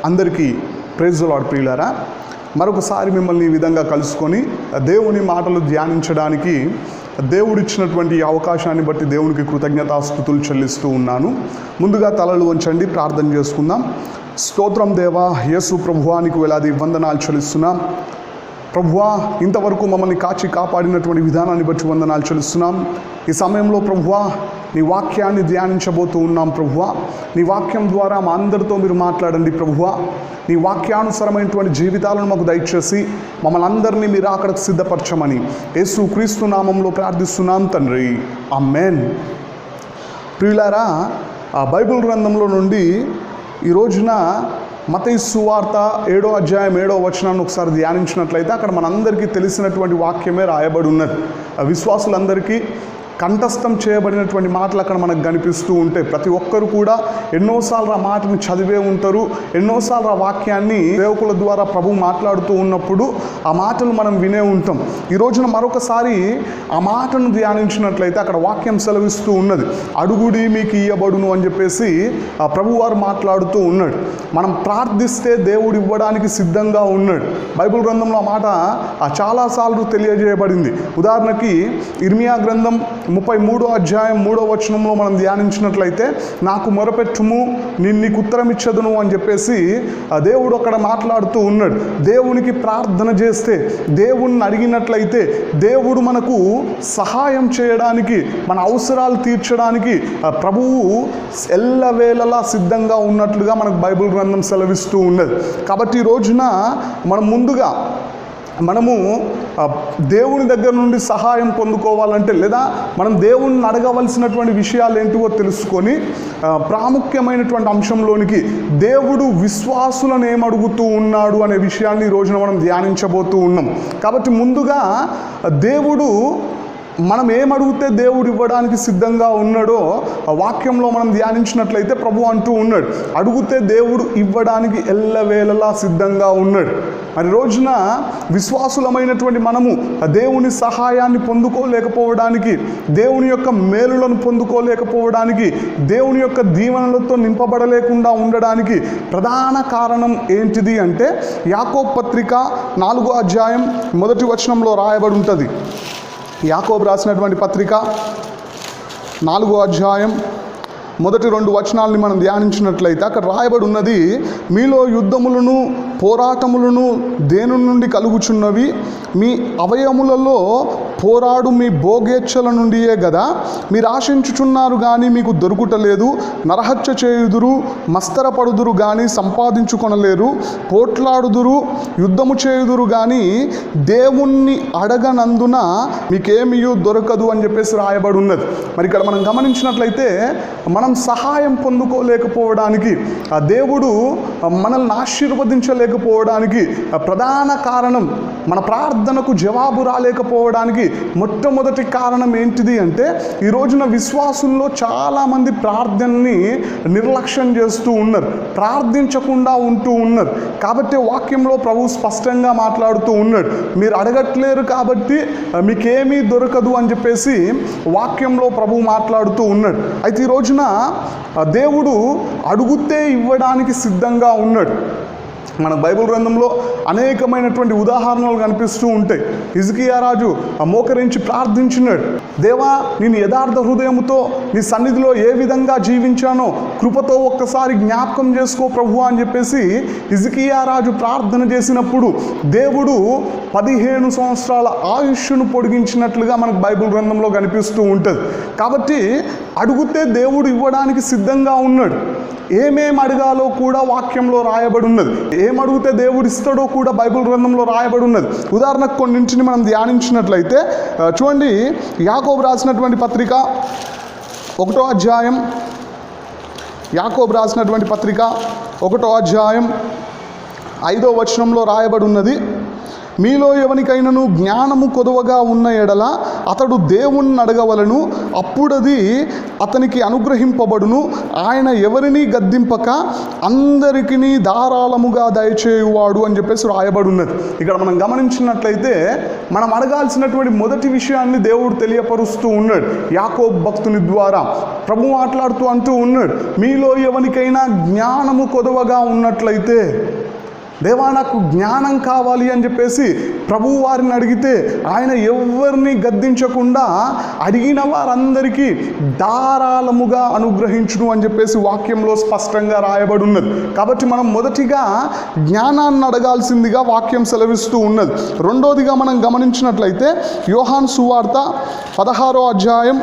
అందరికీ praise the lord ప్రియులారా, మరొకసారి మిమ్మల్ని ఈ విధంగా కలుసుకొని దేవుని మాటలు ధ్యానించడానికి దేవుడిచ్చినటువంటి అవకాశాన్ని బట్టి దేవునికి కృతజ్ఞతాస్తుతులు చెల్లిస్తూ ఉన్నాను. ముందుగా తలలు వంచండి, ప్రార్థన చేసుకుందాం. స్తోత్రం దేవా, యేసు ప్రభువానికి వేలాది వందనాలు చెల్లిస్తున్నాం. ప్రభువా, ఇంతవరకు మమ్మల్ని కాచి కాపాడినటువంటి విధానాన్ని బట్టి వందనాలు చెల్లిస్తున్నాం. ఈ సమయంలో ప్రభువా నీ వాక్యాన్ని ధ్యానించబోతూ ఉన్నాం. ప్రభువా, నీ వాక్యం ద్వారా మా అందరితో మీరు మాట్లాడండి. ప్రభువా, నీ వాక్యానుసారమైనటువంటి జీవితాలను మాకు దయచేసి మమ్మల్ని అందరినీ మీరు అక్కడికి సిద్ధపరచమని యేసు క్రీస్తు నామంలో ప్రార్థిస్తున్నాం తండ్రి, ఆమేన్. ప్రియులారా, ఆ బైబిల్ గ్రంథంలో నుండి ఈ రోజున మత్తయి సువార్త 7వ అధ్యాయం 7వ వచనాన్ని ఒకసారి ధ్యానించినట్లయితే అక్కడ మనందరికీ తెలిసినటువంటి వాక్యమే రాయబడి ఉన్నది. విశ్వాసులందరికీ కంఠస్థం చేయబడినటువంటి మాటలు అక్కడ మనకు కనిపిస్తూ ఉంటాయి. ప్రతి ఒక్కరు కూడా ఎన్నోసార్లు ఆ మాటని చదివే ఉంటారు, ఎన్నోసార్లు ఆ వాక్యాన్ని సేవకుల ద్వారా ప్రభు మాట్లాడుతూ ఉన్నప్పుడు ఆ మాటలు మనం వినే ఉంటాం. ఈ రోజున మరొకసారి ఆ మాటను ధ్యానించినట్లయితే అక్కడ వాక్యం సెలవిస్తూ ఉన్నది, అడుగుడి మీకు ఇయ్యబడును అని చెప్పేసి ఆ ప్రభు వారు మాట్లాడుతూ ఉన్నాడు. మనం ప్రార్థిస్తే దేవుడు ఇవ్వడానికి సిద్ధంగా ఉన్నాడు. బైబిల్ గ్రంథంలో ఆ మాట చాలాసార్లు తెలియజేయబడింది. ఉదాహరణకి ఇర్మియా గ్రంథం 33వ అధ్యాయం 3వ వచనంలో మనం ధ్యానించినట్లయితే, నాకు మొరపెట్టుము నేను నీకు ఉత్తరం ఇచ్చదును అని చెప్పేసి దేవుడు అక్కడ మాట్లాడుతూ ఉన్నాడు. దేవునికి ప్రార్థన చేస్తే, దేవుణ్ణి అడిగినట్లయితే దేవుడు మనకు సహాయం చేయడానికి, మన అవసరాలు తీర్చడానికి ప్రభువు ఎల్లవేళలా సిద్ధంగా ఉన్నట్లుగా మనకు బైబిల్ గ్రంథం సెలవిస్తూ ఉన్నది. కాబట్టి ఈ రోజున మనము దేవుని దగ్గర నుండి సహాయం పొందుకోవాలంటే, లేదా మనం దేవుణ్ణి అడగవలసినటువంటి విషయాలు ఏంటివో తెలుసుకొని ప్రాముఖ్యమైనటువంటి అంశంలోనికి దేవుడు విశ్వాసులను ఏమడుగుతూ ఉన్నాడు అనే విషయాన్ని ఈ రోజున మనం ధ్యానించబోతూ ఉన్నాం. కాబట్టి ముందుగా దేవుడు మనం ఏమడిగితే దేవుడు ఇవ్వడానికి సిద్ధంగా ఉన్నాడో ఆ వాక్యంలో మనం ధ్యానించినట్లయితే ప్రభు అంటూ ఉన్నాడు, అడిగితే దేవుడు ఇవ్వడానికి ఎల్లవేళలా సిద్ధంగా ఉన్నాడు. మరి రోజున విశ్వాసులమైనటువంటి మనము దేవుని సహాయాన్ని పొందుకోలేకపోవడానికి, దేవుని యొక్క మేలులను పొందుకోలేకపోవడానికి, దేవుని యొక్క దీవెనలతో నింపబడలేకుండా ఉండడానికి ప్రధాన కారణం ఏంటిది అంటే, యాకోబు పత్రిక 4వ అధ్యాయం 1వ వచనంలో రాయబడి ఉంటుంది. యాకోబు రాసినటువంటి పత్రిక 4వ అధ్యాయం 1, 2 వచనాలని మనం ధ్యానించినట్లయితే అక్కడ రాయబడి ఉన్నది, మీలో యుద్ధములను పోరాటములను దేని నుండి కలుగుచున్నవి, మీ అవయములలో పోరాడు మీ భోగేచ్ఛల నుండియే గదా. మీరు ఆశించుచున్నారు కానీ మీకు దొరుకుటలేదు, నరహత్య చేయుదురు, మస్తరపడుదురు కానీ సంపాదించుకొనలేరు, పోట్లాడుదురు, యుద్ధము చేయుదురు కానీ దేవుణ్ణి అడగనందున మీకేమీ దొరకదు అని చెప్పేసి రాయబడి ఉన్నది. మరి ఇక్కడ మనం గమనించినట్లయితే మనం సహాయం పొందుకోలేకపోవడానికి, ఆ దేవుడు మనల్ని ఆశీర్వదించలేకపోవడానికి ప్రధాన కారణం, మన ప్రార్థనకు జవాబు రాలేకపోవడానికి మొట్టమొదటి కారణం ఏంటిది అంటే, ఈ రోజున విశ్వాసుల్లో చాలామంది ప్రార్థనని నిర్లక్ష్యం చేస్తూ ఉన్నారు, ప్రార్థించకుండా ఉంటూ ఉన్నారు. కాబట్టి వాక్యంలో ప్రభు స్పష్టంగా మాట్లాడుతూ ఉన్నాడు, మీరు అడగట్లేరు కాబట్టి మీకేమీ దొరకదు అని చెప్పేసి వాక్యంలో ప్రభు మాట్లాడుతూ ఉన్నాడు. అయితే ఈ రోజున దేవుడు అడుగుతే ఇవ్వడానికి సిద్ధంగా ఉన్నాడు. మన బైబిల్ గ్రంథంలో అనేకమైనటువంటి ఉదాహరణలు కనిపిస్తూ ఉంటాయి. హిజ్కియా రాజు మోకరించి ప్రార్థించినాడు, దేవా నేను యథార్థ హృదయముతో నీ సన్నిధిలో ఏ విధంగా జీవించానో కృపతో ఒక్కసారి జ్ఞాపకం చేసుకో ప్రభువా అని చెప్పేసి హిజ్కియా రాజు ప్రార్థన చేసినప్పుడు దేవుడు 15 సంవత్సరాల ఆయుష్ను పొడిగించినట్లుగా మనకు బైబిల్ గ్రంథంలో కనిపిస్తూ ఉంటుంది. కాబట్టి అడిగితే దేవుడు ఇవ్వడానికి సిద్ధంగా ఉన్నాడు. ఏమేమి అడగాలో కూడా వాక్యంలో రాయబడి ఉన్నది, ఏం అడిగితే దేవుడు ఇస్తాడో కూడా బైబిల్ గ్రంథంలో రాయబడి ఉన్నది. ఉదాహరణకు కొన్నింటిని మనం ధ్యానించినట్లయితే చూడండి, యాకోబు రాసినటువంటి పత్రిక 1వ అధ్యాయం, యాకోబు రాసినటువంటి పత్రిక 1వ అధ్యాయం 5వ వచనంలో రాయబడి ఉన్నది, మీలో ఎవనికైనను జ్ఞానము కొదువగా ఉన్న ఎడల అతడు దేవుణ్ణి అడగవలను, అప్పుడది అతనికి అనుగ్రహింపబడును. ఆయన ఎవరిని గద్దింపక అందరికీ ధారాళముగా దయచేయువాడు అని చెప్పేసి రాయబడి ఉన్నది. ఇక్కడ మనం గమనించినట్లయితే మనం అడగాల్సినటువంటి మొదటి విషయాన్ని దేవుడు తెలియపరుస్తూ ఉన్నాడు. యాకోబు భక్తుని ద్వారా ప్రభు మాట్లాడుతూ అంటూ ఉన్నాడు, మీలో ఎవరికైనా జ్ఞానము కొదువగా ఉన్నట్లయితే, దేవా నాకు జ్ఞానం కావాలి అని చెప్పేసి ప్రభువు వారిని అడిగితే ఆయన ఎవరిని గద్దించకుండా అడిగిన వారందరికీ ధారాళముగా అనుగ్రహించును అని చెప్పేసి వాక్యంలో స్పష్టంగా రాయబడి ఉన్నది. కాబట్టి మనం మొదటిగా జ్ఞానాన్ని అడగాల్సిందిగా వాక్యం సెలవిస్తూ ఉన్నది. రెండోదిగా మనం గమనించినట్లయితే యోహాను సువార్త 16వ అధ్యాయం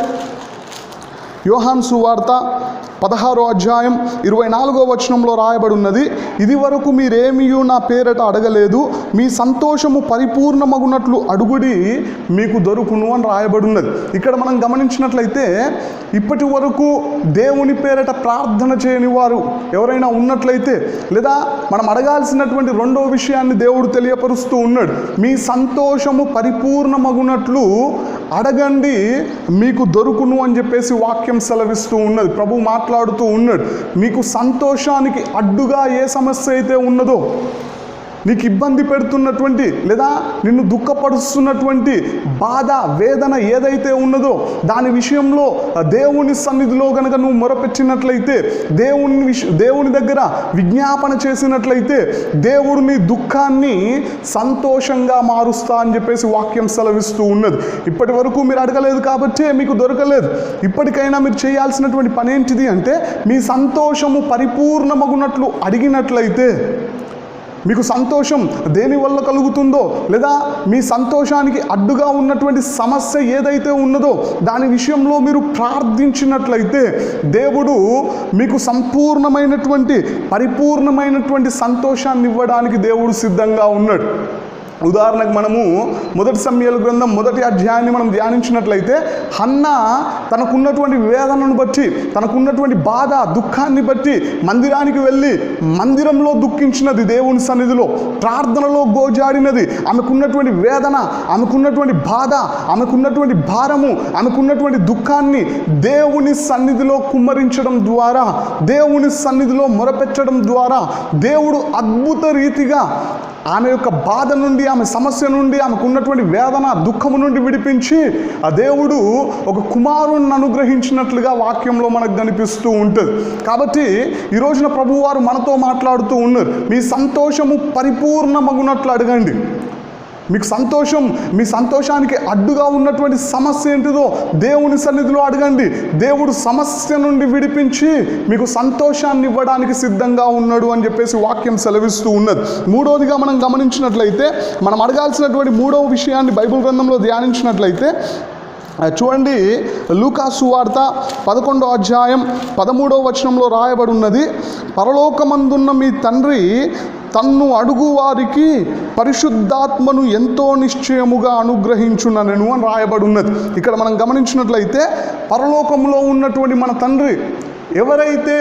16వ అధ్యాయం 24వ వచనంలో రాయబడి ఉన్నది, ఇది వరకు మీరేమియూ నా పేరట అడగలేదు, మీ సంతోషము పరిపూర్ణమగునట్లు అడుగుడి మీకు దొరుకును అని రాయబడి ఉన్నది. ఇక్కడ మనం గమనించినట్లయితే ఇప్పటి వరకు దేవుని పేరట ప్రార్థన చేయని వారు ఎవరైనా ఉన్నట్లయితే, లేదా మనం అడగాల్సినటువంటి రెండో విషయాన్ని దేవుడు తెలియపరుస్తూ ఉన్నాడు, మీ సంతోషము పరిపూర్ణమగునట్లు అడగండి మీకు దొరుకును అని చెప్పేసి వాక్యం సెలవిస్తూ ఉన్నది. ప్రభు మాట్లాడుతూ ఉన్నాడు, మీకు సంతోషానికి అడ్డుగా ఏ సమస్య అయితే ఉన్నదో, నీకు ఇబ్బంది పెడుతున్నటువంటి లేదా నిన్ను దుఃఖపరుస్తున్నటువంటి బాధ వేదన ఏదైతే ఉన్నదో దాని విషయంలో దేవుని సన్నిధిలో కనుక నువ్వు మొరపెట్టినట్లయితే, దేవుని దగ్గర విజ్ఞాపన చేసినట్లయితే దేవుడు నీ దుఃఖాన్ని సంతోషంగా మారుస్తా అని చెప్పేసి వాక్యం సెలవిస్తూ ఉన్నది. ఇప్పటి వరకు మీరు అడగలేదు కాబట్టే మీకు దొరకలేదు. ఇప్పటికైనా మీరు చేయాల్సినటువంటి పని ఏంటిది అంటే, మీ సంతోషము పరిపూర్ణమగునట్లు అడిగినట్లయితే, మీకు సంతోషం దేనివల్ల కలుగుతుందో లేదా మీ సంతోషానికి అడ్డుగా ఉన్నటువంటి సమస్య ఏదైతే ఉన్నదో దాని విషయంలో మీరు ప్రార్థించినట్లయితే దేవుడు మీకు పరిపూర్ణమైనటువంటి సంతోషాన్ని ఇవ్వడానికి దేవుడు సిద్ధంగా ఉన్నాడు. ఉదాహరణకు మనము 1 సమూయేలు గ్రంథం 1వ అధ్యాయాన్ని మనం ధ్యానించినట్లయితే, హన్నా తనకున్నటువంటి వేదనను బట్టి, తనకున్నటువంటి బాధ దుఃఖాన్ని బట్టి మందిరానికి వెళ్ళి మందిరంలో దుఃఖించినది, దేవుని సన్నిధిలో ప్రార్థనలో గోజాడినది. ఆమెకున్నటువంటి వేదన, ఆమెకున్నటువంటి బాధ, ఆమెకున్నటువంటి భారము, ఆమెకున్నటువంటి దుఃఖాన్ని దేవుని సన్నిధిలో కుమ్మరించడం ద్వారా, దేవుని సన్నిధిలో మొరపెట్టడం ద్వారా దేవుడు అద్భుత రీతిగా ఆమె యొక్క బాధ నుండి, ఆమె సమస్య నుండి, ఆమెకు ఉన్నటువంటి వేదన దుఃఖము నుండి విడిపించి ఆ దేవుడు ఒక కుమారుణ్ణి అనుగ్రహించినట్లుగా వాక్యంలో మనకు కనిపిస్తూ ఉంటుంది. కాబట్టి ఈ రోజున ప్రభువారు మనతో మాట్లాడుతూ ఉన్నారు, మీ సంతోషము పరిపూర్ణమగునట్లు అడగండి. మీకు మీ సంతోషానికి అడ్డుగా ఉన్నటువంటి సమస్య ఏంటిదో దేవుని సన్నిధిలో అడగండి. దేవుడు సమస్య నుండి విడిపించి మీకు సంతోషాన్ని ఇవ్వడానికి సిద్ధంగా ఉన్నాడు అని చెప్పేసి వాక్యం సెలవిస్తూ ఉన్నది. మూడవదిగా మనం గమనించినట్లయితే, మనం అడగాల్సినటువంటి మూడవ విషయాన్ని బైబిల్ గ్రంథంలో ధ్యానించినట్లయితే చూడండి, లూకా సువార్త 11వ అధ్యాయం 13వ వచనంలో రాయబడి ఉన్నది, పరలోకమందున్న మీ తండ్రి తన్ను అడుగు వారికి పరిశుద్ధాత్మను ఎంతో నిశ్చయముగా అనుగ్రహించుననెను అని రాయబడి ఉన్నది. ఇక్కడ మనం గమనించినట్లయితే పరలోకంలో ఉన్నటువంటి మన తండ్రి ఎవరైతే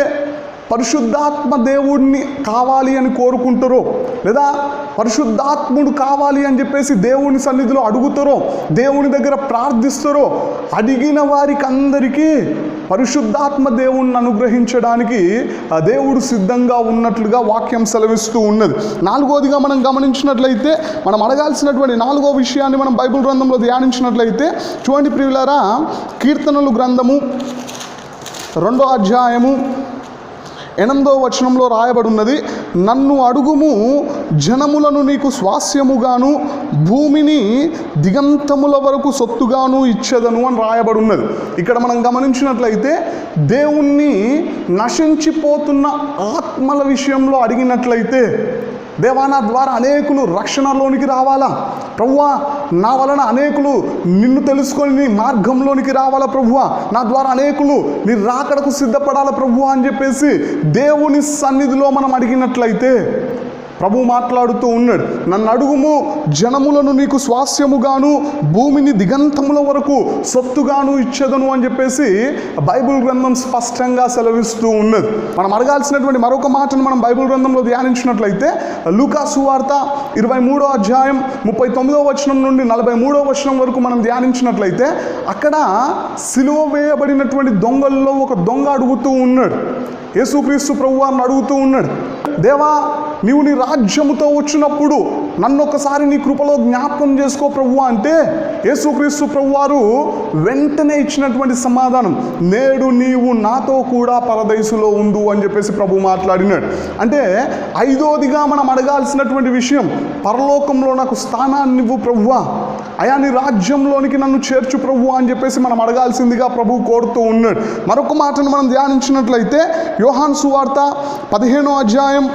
పరిశుద్ధాత్మ దేవుడిని కావాలి అని కోరుకుంటారో, లేదా పరిశుద్ధాత్ముడు కావాలి అని చెప్పేసి దేవుని సన్నిధిలో అడుగుతారో, దేవుని దగ్గర ప్రార్థిస్తారో, అడిగిన వారికి అందరికీ పరిశుద్ధాత్మ దేవుణ్ణి అనుగ్రహించడానికి ఆ దేవుడు సిద్ధంగా ఉన్నట్లుగా వాక్యం సెలవిస్తూ ఉన్నది. నాలుగోదిగా మనం గమనించినట్లయితే, మనం అడగాల్సినటువంటి నాలుగో విషయాన్ని మనం బైబిల్ గ్రంథంలో ధ్యానించినట్లయితే చూడండి ప్రియులారా, కీర్తనలు గ్రంథము 2వ అధ్యాయము 8వ వచనంలో రాయబడి ఉన్నది, నన్ను అడుగుము జనములను నీకు స్వాస్యముగాను భూమిని దిగంతముల వరకు సొత్తుగాను ఇచ్చేదను అని రాయబడి ఉన్నది. ఇక్కడ మనం గమనించినట్లయితే దేవుణ్ణి నశించిపోతున్న ఆత్మల విషయంలో అడిగినట్లయితే, దేవా నా ద్వారా అనేకులు రక్షణలోనికి రావాలా ప్రభువా, నా వలన అనేకులు నిన్ను తెలుసుకొని నీ మార్గంలోనికి రావాలా ప్రభువా, నా ద్వారా అనేకులు నీ రాకడకు సిద్ధపడాలా ప్రభువా అని చెప్పేసి దేవుని సన్నిధిలో మనం అడిగినట్లయితే ప్రభు మాట్లాడుతూ ఉన్నాడు, నన్ను అడుగుము, జనములను నీకు స్వాస్యముగాను భూమిని దిగంతముల వరకు సొత్తుగాను ఇచ్చేదను అని చెప్పేసి బైబిల్ గ్రంథం స్పష్టంగా సెలవిస్తూ ఉన్నది. మనం అడగాల్సినటువంటి మరొక మాటను మనం బైబిల్ గ్రంథంలో ధ్యానించినట్లయితే లూకా సువార్త 23వ అధ్యాయం 39వ వచనం నుండి 43వ వచనం వరకు మనం ధ్యానించినట్లయితే అక్కడ సిలువ వేయబడినటువంటి దొంగల్లో ఒక దొంగ అడుగుతూ ఉన్నాడు, యేసుక్రీస్తు ప్రభువారిని అడుగుతూ ఉన్నాడు, దేవా నీవు నీ రాజ్యముతో వచ్చినప్పుడు నన్ను ఒకసారి నీ కృపలో జ్ఞాపకం చేసుకో ప్రభువా అంటే యేసుక్రీస్తు ప్రభువారు వెంటనే ఇచ్చినటువంటి సమాధానం, నేడు నీవు నాతో కూడా పరదైసులో ఉండు అని చెప్పేసి ప్రభు మాట్లాడినాడు. అంటే ఐదోదిగా మనం అడగాల్సినటువంటి విషయం, పరలోకంలో నాకు స్థానాన్ని ఇవ్వు ప్రభువా, అయా నీ రాజ్యంలోనికి నన్ను చేర్చు ప్రభువా అని చెప్పేసి మనం అడగాల్సిందిగా ప్రభు కోరుతూ ఉన్నాడు. మరొక మాటను మనం ధ్యానించినట్లయితే యోహాను సువార్త 15వ అధ్యాయం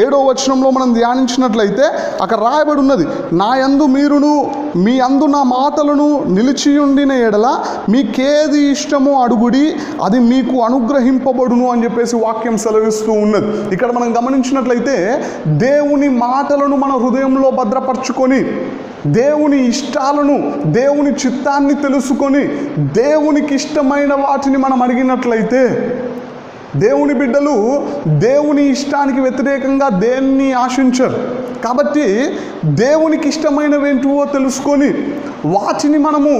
7వ వచనంలో మనం ధ్యానించినట్లయితే అక్కడ రాయబడి ఉన్నది, నా యందు మీరును మీ అందు నా మాటలను నిలిచియుండిన ఎడల మీకేది ఇష్టమో అడుగుడి, అది మీకు అనుగ్రహింపబడును అని చెప్పేసి వాక్యం సెలవిస్తూ ఉన్నది. ఇక్కడ మనం గమనించినట్లయితే దేవుని మాటలను మన హృదయంలో భద్రపరచుకొని దేవుని ఇష్టాలను, దేవుని చిత్తాన్ని తెలుసుకొని దేవునికి ఇష్టమైన వాటిని మనం అడిగినట్లయితే, దేవుని బిడ్డలు దేవుని ఇష్టానికి వ్యతిరేకంగా దేన్ని ఆశించరు. కాబట్టి దేవునికి ఇష్టమైనవి ఏంటివో తెలుసుకొని వాటిని మనము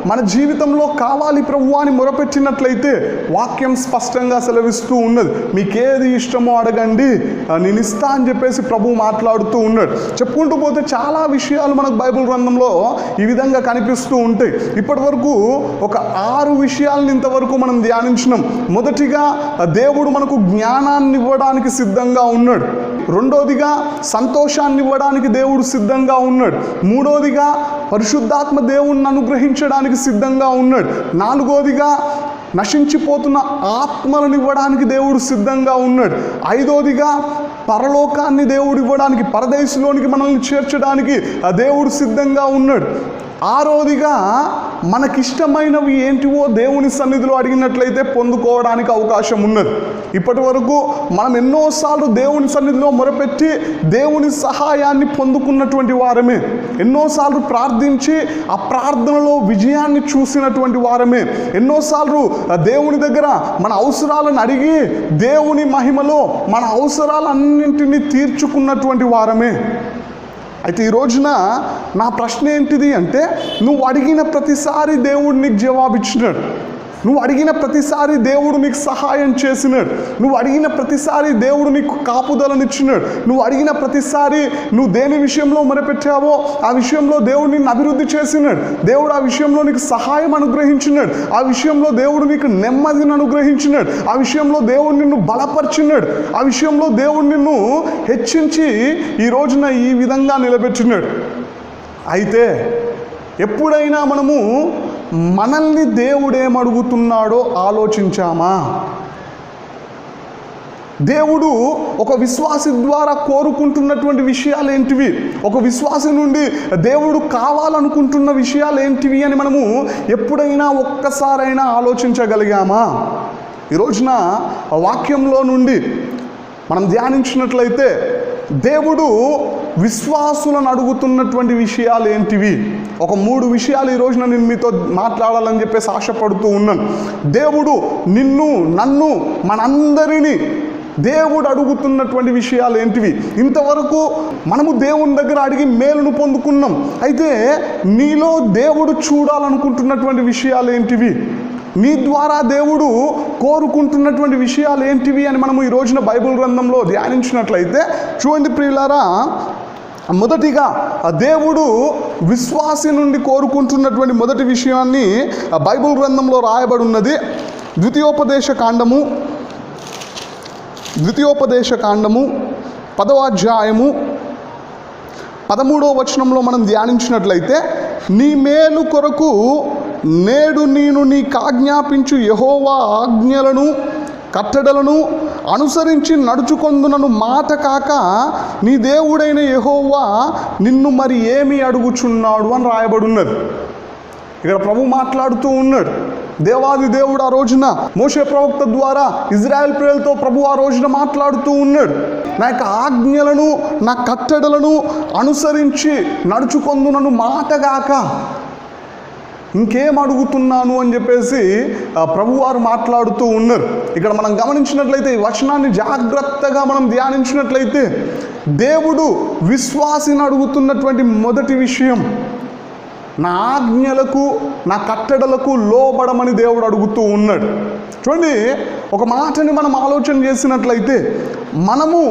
మన జీవితంలో కావాలి ప్రభువా అని మొరపెట్టినట్లయితే వాక్యం స్పష్టంగా సెలవిస్తూ ఉన్నది, మీకేది ఇష్టమో అడగండి నేను ఇస్తా అని చెప్పేసి ప్రభు మాట్లాడుతూ ఉన్నాడు. చెప్పుకుంటూ పోతే చాలా విషయాలు మనకు బైబిల్ గ్రంథంలో ఈ విధంగా కనిపిస్తూ ఉంటాయి. ఇప్పటి వరకు ఒక 6 విషయాలను ఇంతవరకు మనం ధ్యానించినాం. మొదటిగా దేవుడు మనకు జ్ఞానాన్ని ఇవ్వడానికి సిద్ధంగా ఉన్నాడు. రెండోదిగా సంతోషాన్ని ఇవ్వడానికి దేవుడు సిద్ధంగా ఉన్నాడు. మూడోదిగా పరిశుద్ధాత్మ దేవుణ్ణి అనుగ్రహించడానికి సిద్ధంగా ఉన్నాడు. నాలుగోదిగా నశించిపోతున్న ఆత్మలను ఇవ్వడానికి దేవుడు సిద్ధంగా ఉన్నాడు. ఐదోదిగా పరలోకాన్ని దేవుడు ఇవ్వడానికి, పరదేశంలోనికి మనల్ని చేర్చడానికి ఆ దేవుడు సిద్ధంగా ఉన్నాడు. ఆరోదిగా మనకిష్టమైనవి ఏంటివో దేవుని సన్నిధిలో అడిగినట్లయితే పొందుకోవడానికి అవకాశం ఉన్నది. ఇప్పటి వరకు మనం ఎన్నోసార్లు దేవుని సన్నిధిలో మొరపెట్టి దేవుని సహాయాన్ని పొందుకున్నటువంటి వారమే, ఎన్నోసార్లు ప్రార్థించి ఆ ప్రార్థనలో విజయాన్ని చూసినటువంటి వారమే, ఎన్నోసార్లు దేవుని దగ్గర మన అవసరాలను అడిగి దేవుని మహిమలో మన అవసరాలన్నింటినీ తీర్చుకున్నటువంటి వారమే. అయితే ఈ రోజున నా ప్రశ్న ఏంటిది అంటే, నువ్వు అడిగిన ప్రతిసారి దేవుడు నీకు జవాబిచ్చినాడు, నువ్వు అడిగిన ప్రతిసారి దేవుడు నీకు సహాయం చేసినాడు, నువ్వు అడిగిన ప్రతిసారి దేవుడు నీకు కాపుదలనిచ్చినాడు, నువ్వు అడిగిన ప్రతిసారి నువ్వు దేని విషయంలో మొరపెట్టావో ఆ విషయంలో దేవుడు నిన్ను అభివృద్ధి చేసినాడు, దేవుడు ఆ విషయంలో నీకు సహాయం అనుగ్రహించినాడు, ఆ విషయంలో దేవుడు నీకు నెమ్మదిని అనుగ్రహించినాడు, ఆ విషయంలో దేవుడు నిన్ను బలపరిచినాడు, ఆ విషయంలో దేవుడు నిన్ను హెచ్చించి ఈ రోజున ఈ విధంగా నిలబెట్టినాడు. అయితే ఎప్పుడైనా మనము మనల్ని దేవుడేమడుగుతున్నాడో ఆలోచించామా? దేవుడు ఒక విశ్వాసి ద్వారా కోరుకుంటున్నటువంటి విషయాలు ఏంటివి, ఒక విశ్వాసి నుండి దేవుడు కావాలనుకుంటున్న విషయాలు ఏంటివి అని మనము ఎప్పుడైనా ఒక్కసారైనా ఆలోచించగలిగామా? ఈ రోజున వాక్యంలో నుండి మనం ధ్యానించినట్లయితే దేవుడు విశ్వాసులను అడుగుతున్నటువంటి విషయాలు ఏంటివి? ఒక 3 విషయాలు ఈ రోజున నేను మీతో మాట్లాడాలని చెప్పేసి ఆశపడుతూ ఉన్నాను. దేవుడు నిన్ను, నన్ను, మనందరినీ దేవుడు అడుగుతున్నటువంటి విషయాలు ఏంటివి? ఇంతవరకు మనము దేవుని దగ్గర అడిగి మేలును పొందుకున్నాం. అయితే నీలో దేవుడు చూడాలనుకుంటున్నటువంటి విషయాలు ఏంటివి? నీ ద్వారా దేవుడు కోరుకుంటున్నటువంటి విషయాలు ఏంటివి అని మనము ఈ రోజున బైబిల్ గ్రంథంలో ధ్యానించినట్లయితే చూడండి ప్రియులారా, మొదటిగా దేవుడు విశ్వాసి నుండి కోరుకుంటున్నటువంటి మొదటి విషయాన్ని బైబిల్ గ్రంథంలో రాయబడి ఉన్నది. ద్వితీయోపదేశ కాండము 10వ అధ్యాయము 13వ వచనంలో మనం ధ్యానించినట్లయితే, నీ మేలు కొరకు నేడు నేను నీకు ఆజ్ఞాపించు యెహోవా ఆజ్ఞలను కట్టడలను అనుసరించి నడుచుకొందునను మాట కాక నీ దేవుడైన యెహోవా నిన్ను మరి ఏమి అడుగుచున్నాడు అని రాయబడి ఉన్నది. ఇక్కడ ప్రభు మాట్లాడుతూ ఉన్నాడు. దేవాది దేవుడు ఆ రోజున మోషే ప్రవక్త ద్వారా ఇజ్రాయెల్ ప్రజలతో ప్రభు ఆ రోజున మాట్లాడుతూ ఉన్నాడు. నా యొక్క ఆజ్ఞలను, నా కట్టడలను అనుసరించి నడుచుకొందునను మాటగాక ఇంకేం అడుగుతున్నాను అని చెప్పేసి ప్రభువారు మాట్లాడుతూ ఉన్నారు. ఇక్కడ మనం గమనించినట్లయితే ఈ వచనాన్ని జాగ్రత్తగా మనం ధ్యానించినట్లయితే దేవుడు విశ్వాసిని అడుగుతున్నటువంటి మొదటి విషయం, నా ఆజ్ఞలకు, నా కట్టడలకు లోబడమని దేవుడు అడుగుతూ ఉన్నాడు. చూడండి, ఒక మాటని మనం ఆలోచన చేసినట్లయితే మనము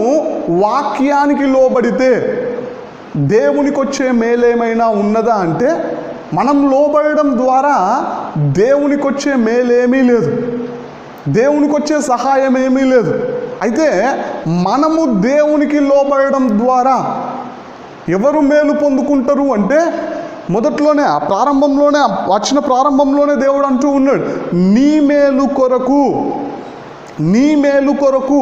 వాక్యానికి లోబడితే దేవునికి వచ్చే మేలేమైనా ఉన్నదా అంటే మనం లోబడడం ద్వారా దేవునికి వచ్చే మేలేమీ లేదు, దేవునికి వచ్చే సహాయం ఏమీ లేదు. అయితే మనము దేవునికి లోబడడం ద్వారా ఎవరు మేలు పొందుకుంటారు అంటే మొదట్లోనే ఆ ప్రారంభంలోనే వచ్చిన ప్రారంభంలోనే దేవుడు అంటూ ఉన్నాడు, నీ మేలు కొరకు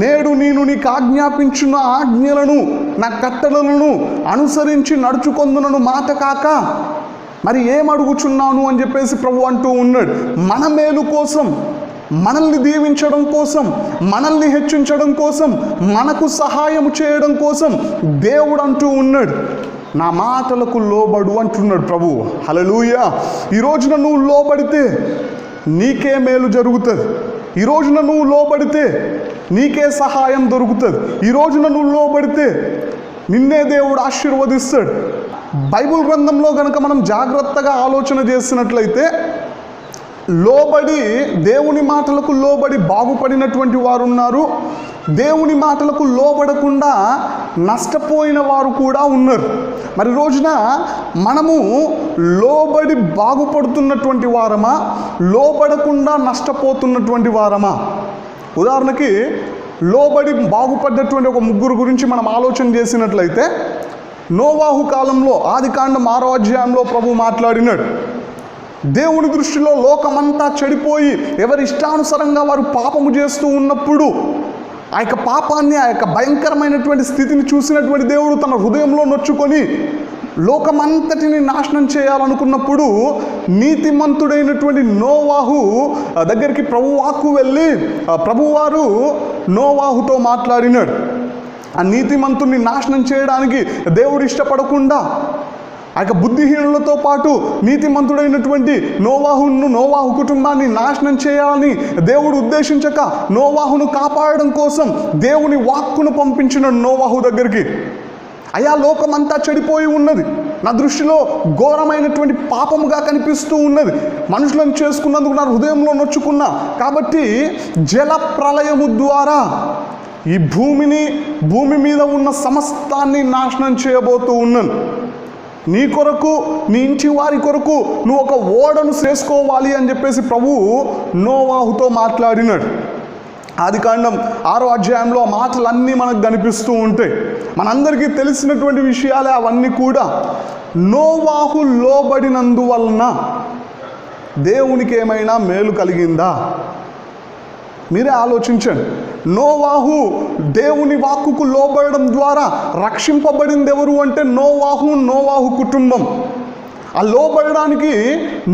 నేడు నేను నీకు ఆజ్ఞాపించిన ఆజ్ఞలను, నా కట్టడలను అనుసరించి నడుచుకొందునను మాట కాక మరి ఏం అడుగుచున్నాను అని చెప్పేసి ప్రభు అంటూ ఉన్నాడు. మన మేలు కోసం, మనల్ని దీవించడం కోసం, మనల్ని హెచ్చించడం కోసం, మనకు సహాయం చేయడం కోసం దేవుడు అంటూ ఉన్నాడు, నా మాటలకు లోబడు అంటున్నాడు ప్రభు. హల్లెలూయా. ఈ రోజున నువ్వు లోబడితే నీకే మేలు జరుగుతుంది. ఈ రోజున నువ్వు లోబడితే నీకే సహాయం దొరుకుతుంది. ఈ రోజున నువ్వు లోబడితే నిన్నే దేవుడు ఆశీర్వదిస్తాడు. బైబిల్ గ్రంథంలో కనుక మనం జాగ్రత్తగా ఆలోచన చేసినట్లయితే లోబడి, దేవుని మాటలకు లోబడి బాగుపడినటువంటి వారు ఉన్నారు, దేవుని మాటలకు లోబడకుండా నష్టపోయిన వారు కూడా ఉన్నారు. మరి రోజున మనము లోబడి బాగుపడుతున్నటువంటి వారమా, లోబడకుండా నష్టపోతున్నటువంటి వారమా? ఉదాహరణకి లోబడి బాగుపడ్డటువంటి ఒక ముగ్గురు గురించి మనం ఆలోచన చేసినట్లయితే నోవాహు కాలంలో ఆదికాండం 6వ అధ్యాయంలో ప్రభు మాట్లాడినాడు. దేవుని దృష్టిలో లోకమంతా చెడిపోయి ఎవరి ఇష్టానుసారంగా వారు పాపము చేస్తూ ఉన్నప్పుడు ఆ యొక్క పాపాన్ని, ఆ యొక్క భయంకరమైనటువంటి స్థితిని చూసినటువంటి దేవుడు తన హృదయంలో నొచ్చుకొని లోకమంతటిని నాశనం చేయాలనుకున్నప్పుడు నీతిమంతుడైనటువంటి నోవాహు దగ్గరికి ప్రభువాకు వెళ్ళి ప్రభువారు నోవాహుతో మాట్లాడినాడు. ఆ నీతిమంతుడిని నాశనం చేయడానికి దేవుడు ఇష్టపడకుండా ఆ యొక్క బుద్ధిహీనులతో పాటు నీతిమంతుడైనటువంటి నోవాహు కుటుంబాన్ని నాశనం చేయాలని దేవుడు ఉద్దేశించక నోవాహును కాపాడడం కోసం దేవుని వాక్కును పంపించిన నోవాహు దగ్గరికి, అయా లోకమంతా చెడిపోయి ఉన్నది, నా దృష్టిలో ఘోరమైనటువంటి పాపముగా కనిపిస్తూ ఉన్నది, మనుషులను చేసుకున్నందుకు నా హృదయంలో నొచ్చుకున్నా, కాబట్టి జల ప్రళయము ద్వారా ఈ భూమి మీద ఉన్న సమస్తాన్ని నాశనం చేయబోతూ ఉన్నాను. నీ కొరకు, నీ ఇంటి వారి కొరకు నువ్వు ఒక ఓడను చేసుకోవాలి అని చెప్పేసి ప్రభువు నోవాహుతో మాట్లాడినాడు. ఆదికాండం 6వ అధ్యాయంలో ఆ మాటలన్నీ మనకు కనిపిస్తూ ఉంటాయి. మనందరికీ తెలిసినటువంటి విషయాలే అవన్నీ కూడా. నోవాహు లోబడినందువలన దేవునికి ఏమైనా మేలు కలిగిందా? మీరే ఆలోచించండి. నోవాహు దేవుని వాక్కుకు లోబడడం ద్వారా రక్షింపబడింది ఎవరు అంటే నోవాహు కుటుంబం. ఆ లోబడడానికి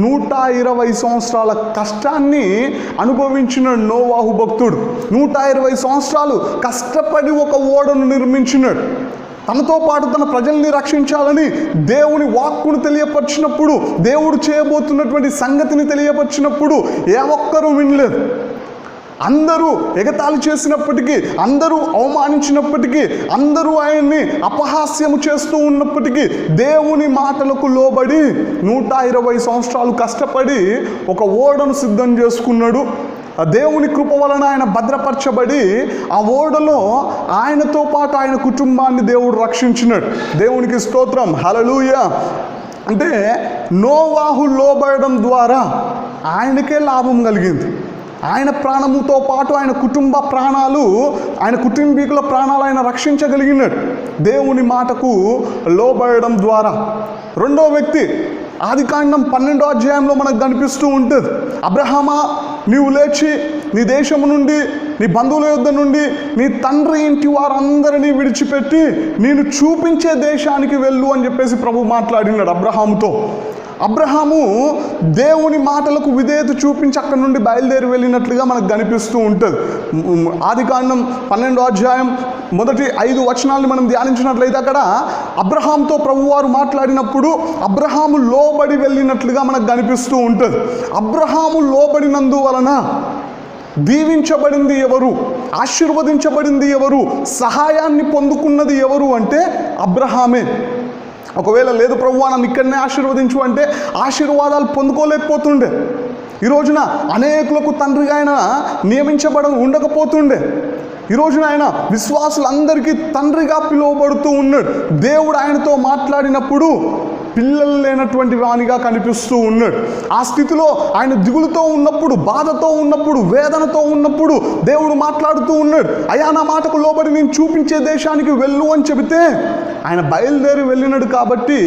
120 సంవత్సరాల కష్టాన్ని అనుభవించిన నోవాహు భక్తుడు 120 సంవత్సరాలు కష్టపడి ఒక ఓడను నిర్మించినాడు. తనతో పాటు తన ప్రజల్ని రక్షించాలని దేవుని వాక్కును తెలియపరిచినప్పుడు, దేవుడు చేయబోతున్నటువంటి సంగతిని తెలియపరిచినప్పుడు ఏ ఒక్కరూ వినలేదు. అందరూ ఎగతాళి చేసినప్పటికీ, అందరూ అవమానించినప్పటికీ, అందరూ ఆయన్ని అపహాస్యము చేస్తూ ఉన్నప్పటికీ దేవుని మాటలకు లోబడి 120 సంవత్సరాలు కష్టపడి ఒక ఓడను సిద్ధం చేసుకున్నాడు. ఆ దేవుని కృప వలన ఆయన భద్రపరచబడి ఆ ఓడలో ఆయనతో పాటు ఆయన కుటుంబాన్ని దేవుడు రక్షించినాడు. దేవునికి స్తోత్రం, హల్లెలూయా. అంటే నోవాహు లోబడడం ద్వారా ఆయనకే లాభం కలిగింది. ఆయన ప్రాణముతో పాటు ఆయన కుటుంబ ప్రాణాలు, ఆయన కుటుంబీకుల ప్రాణాలు ఆయన రక్షించగలిగినాడు దేవుని మాటకు లోబడడం ద్వారా. రెండో వ్యక్తి ఆదికాండం 12వ అధ్యాయంలో మనకు కనిపిస్తూ ఉంటుంది. అబ్రహామా, నీవు లేచి నీ దేశము నుండి, నీ బంధువుల యొద్ద నుండి, నీ తండ్రి ఇంటి వారందరినీ విడిచిపెట్టి నేను చూపించే దేశానికి వెళ్ళు అని చెప్పేసి ప్రభు మాట్లాడినాడు అబ్రహాముతో. అబ్రహాము దేవుని మాటలకు విధేయత చూపించి అక్కడి నుండి బయలుదేరి వెళ్ళినట్లుగా మనకు కనిపిస్తూ ఉంటుంది. ఆదికాండం 12వ అధ్యాయం మొదటి 5 వచనాలను మనం ధ్యానించినట్లయితే అక్కడ అబ్రహాంతో ప్రభువారు మాట్లాడినప్పుడు అబ్రహాము లోబడి వెళ్ళినట్లుగా మనకు కనిపిస్తూ ఉంటుంది. అబ్రహాము లోబడినందువలన దీవించబడింది ఎవరు, ఆశీర్వదించబడింది ఎవరు, సహాయాన్ని పొందుకున్నది ఎవరు అంటే అబ్రహామే. ఒకవేళ లేదు ప్రభువా నన్ను ఇక్కడనే ఆశీర్వదించు అంటే ఆశీర్వాదాలు పొందుకోలేకపోతుండే. ఈ రోజున అనేకులకు తండ్రిగా ఆయన ఉండకపోతుండే. ఈ రోజున ఆయన విశ్వాసులందరికీ తండ్రిగా పిలువబడుతూ ఉన్నాడు. దేవుడు ఆయనతో మాట్లాడినప్పుడు పిల్లలు లేనటువంటి వానిగా కనిపిస్తూ ఉన్నాడు. ఆ స్థితిలో ఆయన దిగులుతో ఉన్నప్పుడు, బాధతో ఉన్నప్పుడు, వేదనతో ఉన్నప్పుడు దేవుడు మాట్లాడుతూ ఉన్నాడు. అయ్యా నా మాటకు లోబడి నేను చూపించే దేశానికి వెళ్ళు అని చెబితే ఆయన బయలుదేరి వెళ్ళినాడు. కాబట్టి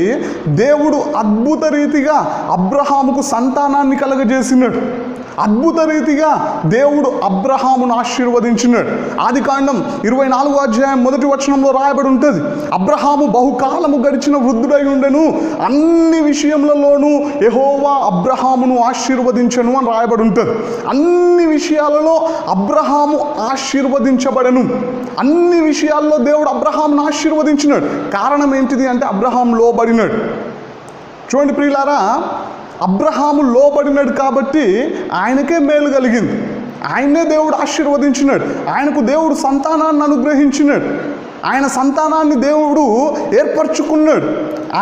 దేవుడు అద్భుత రీతిగా అబ్రహాముకు సంతానాన్ని కలగజేసినాడు. అద్భుత రీతిగా దేవుడు అబ్రహామును ఆశీర్వదించినాడు. ఆదికాండం 24వ అధ్యాయం మొదటి వచనంలో రాయబడి ఉంటుంది, అబ్రహాము బహుకాలము గడిచిన వృద్ధుడై ఉండెను, అన్ని విషయములలోనూ యెహోవా అబ్రహామును ఆశీర్వదించెను అని రాయబడి ఉంటుంది. అన్ని విషయాలలో అబ్రహాము ఆశీర్వదించబడెను. అన్ని విషయాల్లో దేవుడు అబ్రహామును ఆశీర్వదించినాడు. కారణం ఏంటిది అంటే అబ్రహాం లోబడినాడు. చూడండి ప్రియులారా, అబ్రహాము లోబడినాడు కాబట్టి ఆయనకే మేలు కలిగింది. ఆయన్నే దేవుడు ఆశీర్వదించినాడు. ఆయనకు దేవుడు సంతానాన్ని అనుగ్రహించినాడు. ఆయన సంతానాన్ని దేవుడు ఏర్పరచుకున్నాడు.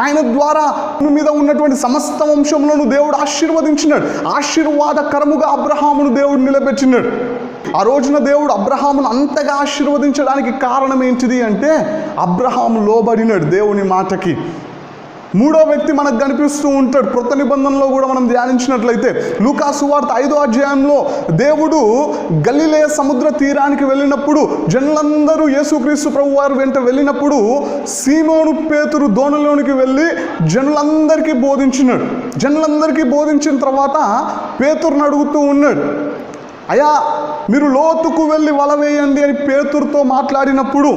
ఆయన ద్వారా మీద ఉన్నటువంటి సమస్త వంశములను దేవుడు ఆశీర్వదించినాడు. ఆశీర్వాదకరముగా అబ్రహామును దేవుడు నిలబెట్టినాడు. ఆ రోజున దేవుడు అబ్రహామును అంతగా ఆశీర్వదించడానికి కారణం ఏంటిది అంటే అబ్రహాము లోబడినాడు దేవుని మాటకి. మూడో వ్యక్తి మనకు కనిపిస్తూ ఉంటాడు. క్రొత్త నిబంధనలో కూడా మనం ధ్యానించినట్లయితే లూకా సువార్త 5వ అధ్యాయంలో దేవుడు గలిలయ సముద్ర తీరానికి వెళ్ళినప్పుడు జనులందరూ యేసుక్రీస్తు ప్రభువారు వెంట వెళ్ళినప్పుడు సీమోను పేతురు దోణిలోనికి వెళ్ళి జనులందరికీ బోధించినాడు. జనులందరికీ బోధించిన తర్వాత పేతురుని అడుగుతూ ఉన్నాడు, అయ్యా మీరు లోతుకు వెళ్ళి వల వేయండి అని పేతురుతో మాట్లాడినప్పుడు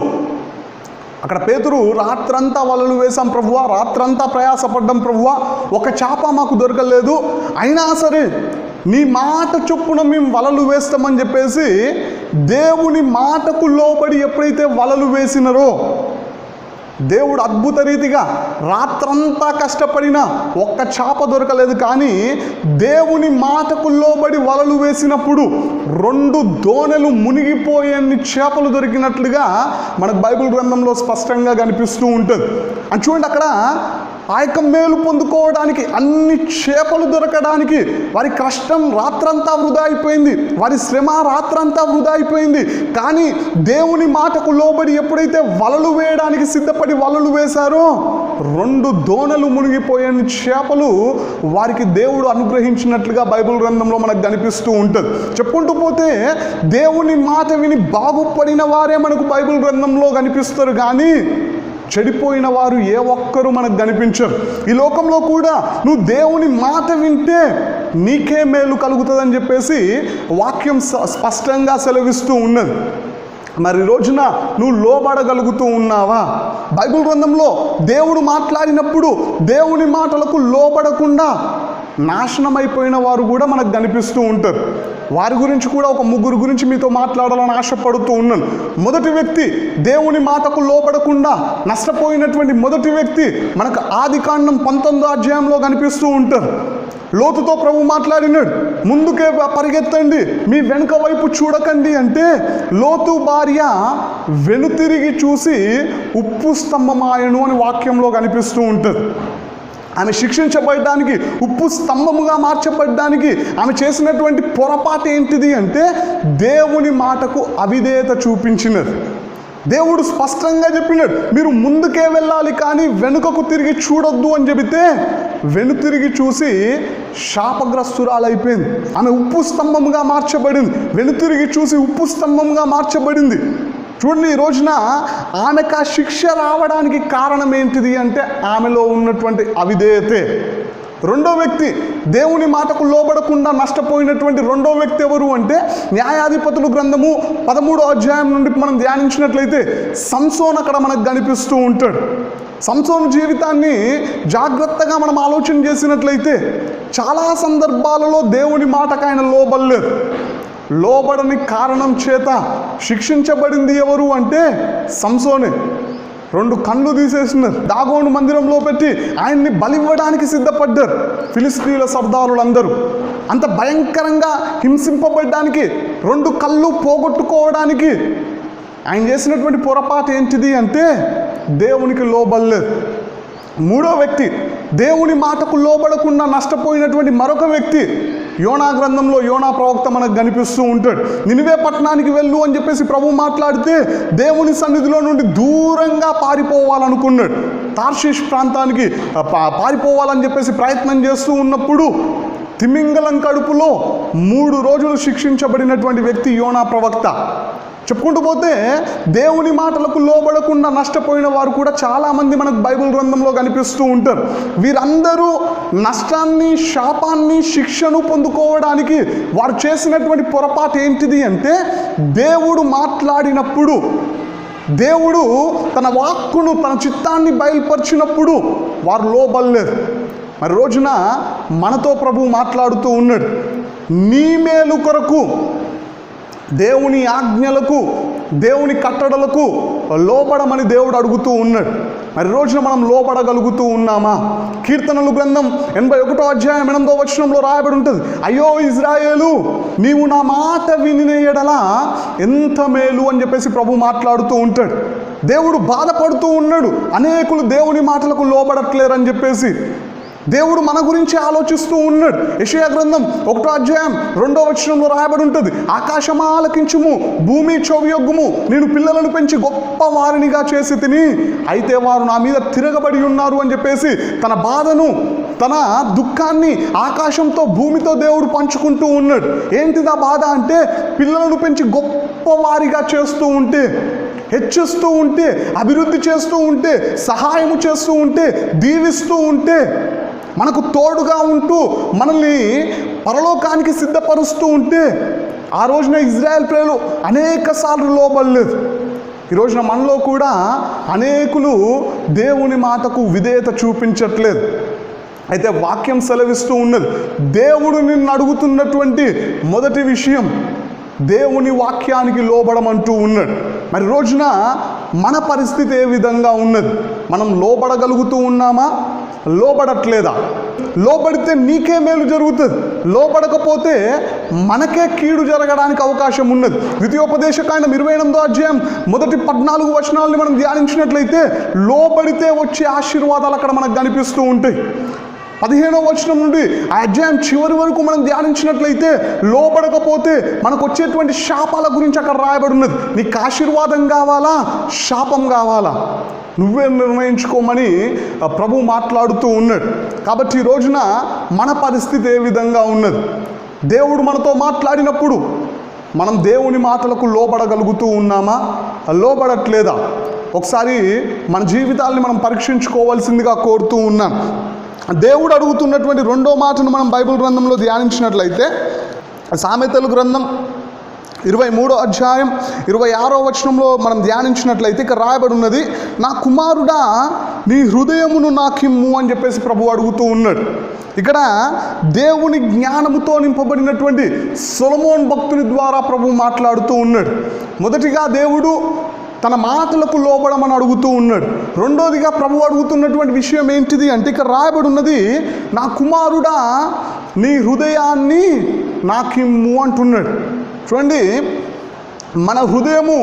అక్కడ పేతురు రాత్రంతా వలలు వేసాం ప్రభువా, రాత్రంతా ప్రయాసపడ్డాం ప్రభువా, ఒక చేప మాకు దొరకలేదు, అయినా సరే నీ మాట చొప్పున మేము వలలు వేస్తామని చెప్పేసి దేవుని మాటకు లోబడి ఎప్పుడైతే వలలు వేసినారో దేవుడు అద్భుత రీతిగా రాత్రంతా కష్టపడినా ఒక్క చేప దొరకలేదు. కానీ దేవుని మాటకు లోబడి వలలు వేసినప్పుడు 2 దోణెలు మునిగిపోయేన్ని చేపలు దొరికినట్లుగా మనకు బైబిల్ గ్రంథంలో స్పష్టంగా కనిపిస్తూ ఉంటుంది. అని చూడండి, అక్కడ ఆ యొక్క మేలు పొందుకోవడానికి, అన్ని చేపలు దొరకడానికి వారి కష్టం రాత్రంతా వృధా అయిపోయింది, వారి శ్రమ రాత్రంతా వృధా అయిపోయింది. కానీ దేవుని మాటకు లోబడి ఎప్పుడైతే వలలు వేయడానికి సిద్ధపడి వలలు వేశారో 2 దోణెలు మునిగిపోయే చేపలు వారికి దేవుడు అనుగ్రహించినట్లుగా బైబిల్ గ్రంథంలో మనకు కనిపిస్తూ ఉంటుంది. చెప్పుకుంటూ పోతే దేవుని మాట విని బాగుపడిన వారే మనకు బైబిల్ గ్రంథంలో కనిపిస్తారు, కానీ చెడిపోయిన వారు ఏ ఒక్కరూ మనకు కనిపించరు. ఈ లోకంలో కూడా నువ్వు దేవుని మాట వింటే నీకే మేలు కలుగుతుందని చెప్పేసి వాక్యం స్పష్టంగా సెలవిస్తూ ఉన్నది. మరి రోజున నువ్వు లోబడగలుగుతూ ఉన్నావా? బైబిల్ గ్రంథంలో దేవుడు మాట్లాడినప్పుడు దేవుని మాటలకు లోబడకుండా నాశనమైపోయిన వారు కూడా మనకు కనిపిస్తూ ఉంటారు. వారి గురించి కూడా ఒక 3 గురించి మీతో మాట్లాడాలని ఆశపడుతూ ఉన్నాను. మొదటి వ్యక్తి, దేవుని మాటకు లోబడకుండా నష్టపోయినటువంటి మొదటి వ్యక్తి మనకు ఆదికాండం 19వ అధ్యాయంలో కనిపిస్తూ ఉంటారు. లోతుతో ప్రభు మాట్లాడినాడు, ముందుకే పరిగెత్తండి, మీ వెనుక వైపు చూడకండి అంటే లోతు భార్య వెనుతిరిగి చూసి ఉప్పు స్తంభమాయను అని వాక్యంలో కనిపిస్తూ ఉంటుంది. ఆమె శిక్షించబడడానికి, ఉప్పు స్తంభముగా మార్చబడడానికి ఆమె చేసినటువంటి పొరపాటు ఏంటిది అంటే దేవుని మాటకు అవిధేయత చూపించినది. దేవుడు స్పష్టంగా చెప్పినాడు, మీరు ముందుకే వెళ్ళాలి కానీ వెనుకకు తిరిగి చూడొద్దు అని చెబితే వెనుతిరిగి చూసి శాపగ్రస్తురాలైపోయింది. ఆమె ఉప్పు స్తంభముగా మార్చబడింది. వెనుతిరిగి చూసి ఉప్పు స్తంభంగా మార్చబడింది. చూడండి, ఈ రోజున ఆమెకు ఆ శిక్ష రావడానికి కారణం ఏంటిది అంటే ఆమెలో ఉన్నటువంటి అవిధేయతే. రెండో వ్యక్తి, దేవుని మాటకు లోబడకుండా నష్టపోయినటువంటి రెండో వ్యక్తి ఎవరు అంటే న్యాయాధిపతులు గ్రంథము 13వ అధ్యాయం నుండి మనం ధ్యానించినట్లయితే సంసోన్ అక్కడ మనకు కనిపిస్తూ ఉంటాడు. సంసోను జీవితాన్ని జాగ్రత్తగా మనం ఆలోచన చేసినట్లయితే చాలా సందర్భాలలో దేవుని మాటకు ఆయన లోబడలేదు. లోబడని కారణం చేత శిక్షించబడింది ఎవరు అంటే సంసోనే. 2 కళ్ళు తీసేసినారు, దాగోను మందిరంలో పెట్టి ఆయన్ని బలివ్వడానికి సిద్ధపడ్డారు ఫిలిస్తీన్ల సర్దారులందరూ. అంత భయంకరంగా హింసింపబడ్డానికి, 2 కళ్ళు పోగొట్టుకోవడానికి ఆయన చేసినటువంటి పొరపాటు ఏంటిది అంటే దేవునికి లోబడలేదు. 3వ వ్యక్తి, దేవుని మాటకు లోబడకుండా నష్టపోయినటువంటి మరొక వ్యక్తి యోనా గ్రంథంలో యోనా ప్రవక్త మనకు కనిపిస్తూ ఉంటాడు. నినివే పట్టణానికి వెళ్ళు అని చెప్పేసి ప్రభు మాట్లాడితే దేవుని సన్నిధిలో నుండి దూరంగా పారిపోవాలనుకున్నాడు. తార్షీష్ ప్రాంతానికి పారిపోవాలని చెప్పేసి ప్రయత్నం చేస్తూ ఉన్నప్పుడు తిమింగలం కడుపులో 3 రోజులు శిక్షించబడినటువంటి వ్యక్తి యోనా ప్రవక్త. చెప్పుకుంటూ పోతే దేవుని మాటలకు లోబడకుండా నష్టపోయిన వారు కూడా చాలామంది మనకు బైబిల్ గ్రంథంలో కనిపిస్తూ ఉంటారు. వీరందరూ నష్టాన్ని, శాపాన్ని, శిక్షను పొందుకోవడానికి వారు చేసినటువంటి పొరపాటు ఏంటిది అంటే దేవుడు మాట్లాడినప్పుడు, దేవుడు తన వాక్కును, తన చిత్తాన్ని బయలుపరిచినప్పుడు వారు లోబడలేదు. మరి రోజున మనతో ప్రభు మాట్లాడుతూ ఉన్నాడు. నీ మేలు కొరకు దేవుని ఆజ్ఞలకు, దేవుని కట్టడలకు లోబడమని దేవుడు అడుగుతూ ఉన్నాడు. మరి రోజున మనం లోబడగలుగుతూ ఉన్నామా? కీర్తనలు గ్రంథం 81వ అధ్యాయం 8వ వచనంలో రాయబడి ఉంటుంది, అయ్యో ఇజ్రాయేలు, నీవు నా మాట వినిన యెడల ఎంత మేలు అని చెప్పేసి ప్రభు మాట్లాడుతూ ఉంటాడు. దేవుడు బాధపడుతూ ఉన్నాడు, అనేకులు దేవుని మాటలకు లోబడట్లేరని చెప్పేసి. దేవుడు మన గురించి ఆలోచిస్తూ ఉన్నాడు. యెషయా గ్రంథం 1వ అధ్యాయం 2వ వచనంలో రాయబడి ఉంటుంది, ఆకాశమా ఆలకించుము, భూమి చెవియొగ్గుము, నేను పిల్లలను పెంచి గొప్ప వారినిగా చేసి తిని, అయితే వారు నా మీద తిరగబడి ఉన్నారు అని చెప్పేసి తన బాధను, తన దుఃఖాన్ని ఆకాశంతో, భూమితో దేవుడు పంచుకుంటూ ఉన్నాడు. ఏంటిదా బాధ అంటే పిల్లలను పెంచి గొప్ప వారిగా చేస్తూ ఉంటే, హెచ్చిస్తూ ఉంటే, అభివృద్ధి చేస్తూ ఉంటే, సహాయము చేస్తూ ఉంటే, దీవిస్తూ ఉంటే, మనకు తోడుగా ఉంటూ మనల్ని పరలోకానికి సిద్ధపరుస్తూ ఉంటే, ఆ రోజున ఇజ్రాయెల్ ప్రజలు అనేక సార్లు లోబడలేదు. ఈ రోజున మనలో కూడా అనేకులు దేవుని మాటకు విధేయత చూపించట్లేదు. అయితే వాక్యం సెలవిస్తూ ఉన్నది, దేవుడు నిన్ను అడుగుతున్నటువంటి మొదటి విషయం దేవుని వాక్యానికి లోబడమంటూ ఉన్నాడు. మరి రోజున మన పరిస్థితి ఏ విధంగా ఉన్నది? మనం లోబడగలుగుతూ ఉన్నామా? లోబడట్లేదా? లోబడితే నీకే మేలు జరుగుతుంది, లోబడకపోతే మనకే కీడు జరగడానికి అవకాశం ఉన్నది. ద్వితీయోపదేశకాండం 28వ అధ్యాయం మొదటి 14 వచనాలని మనం ధ్యానించినట్లయితే లోబడితే వచ్చే ఆశీర్వాదాలు అక్కడ మనకు కనిపిస్తూ ఉంటాయి. 15వ వచనం నుండి ఆ అధ్యాయం చివరి వరకు మనం ధ్యానించినట్లయితే లోబడకపోతే మనకు వచ్చేటువంటి శాపాల గురించి అక్కడ రాయబడి ఉన్నది. నీకు ఆశీర్వాదం కావాలా, శాపం కావాలా, నువ్వే నిర్ణయించుకోమని ప్రభు మాట్లాడుతూ ఉన్నాడు. కాబట్టి ఈ రోజున మన పరిస్థితి ఏ విధంగా ఉన్నది? దేవుడు మనతో మాట్లాడినప్పుడు మనం దేవుని మాటలకు లోబడగలుగుతూ ఉన్నామా, లోబడట్లేదా? ఒకసారి మన జీవితాల్ని మనం పరీక్షించుకోవాల్సిందిగా కోరుతూ ఉన్నాం. దేవుడు అడుగుతున్నటువంటి 2వ మాటను మనం బైబిల్ గ్రంథంలో ధ్యానించినట్లయితే సామెతల గ్రంథం 23వ అధ్యాయం 26వ వచనంలో మనం ధ్యానించినట్లయితే ఇక్కడ రాయబడి ఉన్నది, నా కుమారుడా నీ హృదయమును నాకిమ్ము అని చెప్పేసి ప్రభు అడుగుతూ ఉన్నాడు. ఇక్కడ దేవుని జ్ఞానముతో నింపబడినటువంటి సొలొమోన్ భక్తుని ద్వారా ప్రభు మాట్లాడుతూ ఉన్నాడు. మొదటిగా దేవుడు తన మాటలకు లోబడమని అడుగుతూ ఉన్నాడు. రెండోదిగా ప్రభు అడుగుతున్నటువంటి విషయం ఏంటిది అంటే ఇక్కడ రాయబడి ఉన్నది, నా కుమారుడా నీ హృదయాన్ని నాకిమ్ము అంటున్నాడు. చూడండి, మన హృదయము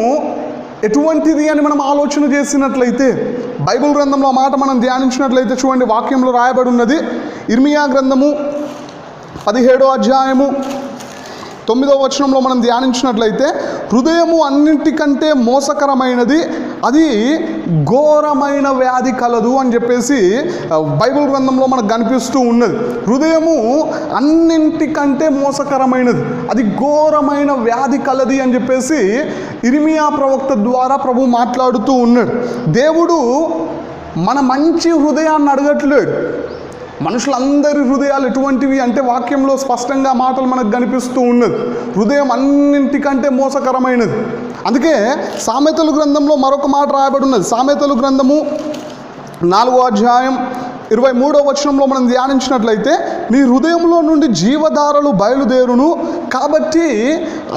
ఎటువంటిది అని మనం ఆలోచన చేసినట్లయితే బైబిల్ గ్రంథంలో మాట మనం ధ్యానించినట్లయితే చూడండి, వాక్యంలో రాయబడి ఉన్నది, ఇర్మియా గ్రంథము 17వ అధ్యాయము 9వ వచనంలో మనం ధ్యానించినట్లయితే హృదయము అన్నింటికంటే మోసకరమైనది, అది ఘోరమైన వ్యాధి కలదు అని చెప్పేసి బైబిల్ గ్రంథంలో మనకు కనిపిస్తూ ఉన్నది. హృదయము అన్నింటికంటే మోసకరమైనది, అది ఘోరమైన వ్యాధి కలది అని చెప్పేసి ఇర్మియా ప్రవక్త ద్వారా ప్రభు మాట్లాడుతూ ఉన్నాడు. దేవుడు మన మంచి హృదయాన్ని అడగట్లేడు. మనుషులందరి హృదయాలు ఎటువంటివి అంటే వాక్యంలో స్పష్టంగా మాటలు మనకు కనిపిస్తూ ఉన్నది, హృదయం అన్నింటికంటే మోసకరమైనది. అందుకే సామెతల గ్రంథంలో మరొక మాట రాయబడి ఉన్నది. సామెతల గ్రంథము 4వ అధ్యాయం 23వ వచనంలో మనం ధ్యానించినట్లయితే, నీ హృదయంలో నుండి జీవధారలు బయలుదేరును, కాబట్టి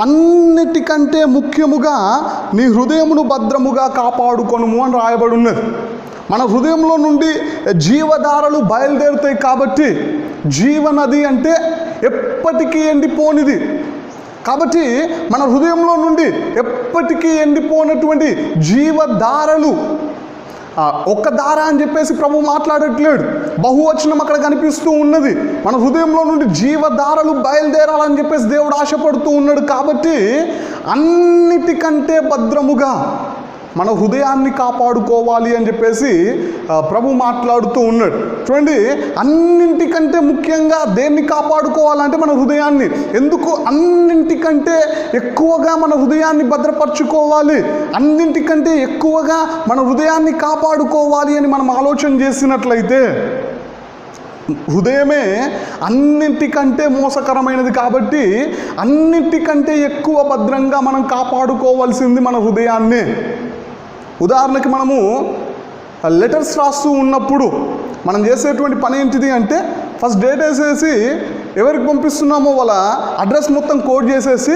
అన్నిటికంటే ముఖ్యముగా నీ హృదయమును భద్రముగా కాపాడుకొనుము అని రాయబడి ఉన్నది. మన హృదయంలో నుండి జీవధారలు బయలుదేరుతాయి కాబట్టి, జీవనది అంటే ఎప్పటికీ ఎండిపోనిది కాబట్టి, మన హృదయంలో నుండి ఎప్పటికీ ఎండిపోనటువంటి జీవధారలు, ఒక్క ధార అని చెప్పేసి ప్రభు మాట్లాడట్లేడు, బహువచనం అక్కడ కనిపిస్తూ ఉన్నది. మన హృదయంలో నుండి జీవధారలు బయలుదేరాలని చెప్పేసి దేవుడు ఆశపడుతూ ఉన్నాడు. కాబట్టి అన్నిటికంటే భద్రముగా మన హృదయాన్ని కాపాడుకోవాలి అని చెప్పేసి ప్రభు మాట్లాడుతూ ఉన్నాడు. చూడండి, అన్నింటికంటే ముఖ్యంగా దేన్ని కాపాడుకోవాలంటే మన హృదయాన్ని. ఎందుకు అన్నింటికంటే ఎక్కువగా మన హృదయాన్ని భద్రపరచుకోవాలి, అన్నింటికంటే ఎక్కువగా మన హృదయాన్ని కాపాడుకోవాలి అని మనం ఆలోచన చేసినట్లయితే, హృదయమే అన్నింటికంటే మోసకరమైనది కాబట్టి అన్నింటికంటే ఎక్కువ భద్రంగా మనం కాపాడుకోవాల్సింది మన హృదయాన్నే. ఉదాహరణకి మనము లెటర్స్ రాస్తూ ఉన్నప్పుడు మనం చేసేటువంటి పని ఏంటిది అంటే, ఫస్ట్ డేట్ వేసేసి ఎవరికి పంపిస్తున్నామో వాళ్ళ అడ్రస్ మొత్తం కోడ్ చేసేసి,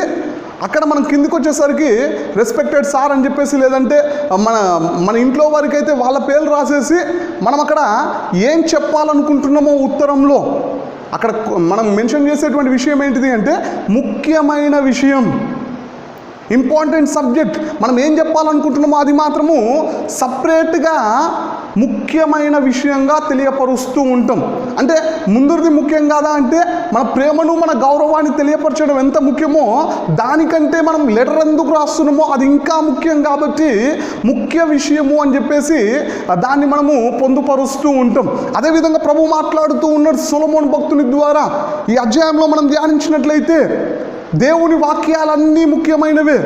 అక్కడ మనం కిందికి వచ్చేసరికి రెస్పెక్టెడ్ సార్ అని చెప్పేసి, లేదంటే మన ఇంట్లో వారికి అయితే వాళ్ళ పేర్లు రాసేసి, మనం అక్కడ ఏం చెప్పాలనుకుంటున్నామో ఉత్తరంలో అక్కడ మనం మెన్షన్ చేసేటువంటి విషయం ఏంటిది అంటే, ముఖ్యమైన విషయం, ఇంపార్టెంట్ సబ్జెక్ట్, మనం ఏం చెప్పాలనుకుంటున్నామో అది మాత్రము సపరేట్గా ముఖ్యమైన విషయంగా తెలియపరుస్తూ ఉంటాం. అంటే ముందుది ముఖ్యం కాదా అంటే, మన ప్రేమను మన గౌరవాన్ని తెలియపరచడం ఎంత ముఖ్యమో దానికంటే మనం లెటర్ ఎందుకు రాస్తున్నామో అది ఇంకా ముఖ్యం. కాబట్టి ముఖ్య విషయము అని చెప్పేసి దాన్ని మనము పొందుపరుస్తూ ఉంటాం. అదేవిధంగా ప్రభు మాట్లాడుతూ ఉన్నాడు సొలొమోను భక్తుని ద్వారా. ఈ అధ్యాయంలో మనం ధ్యానించినట్లయితే, దేవుని వాక్యాలన్నీ ముఖ్యమైనవే,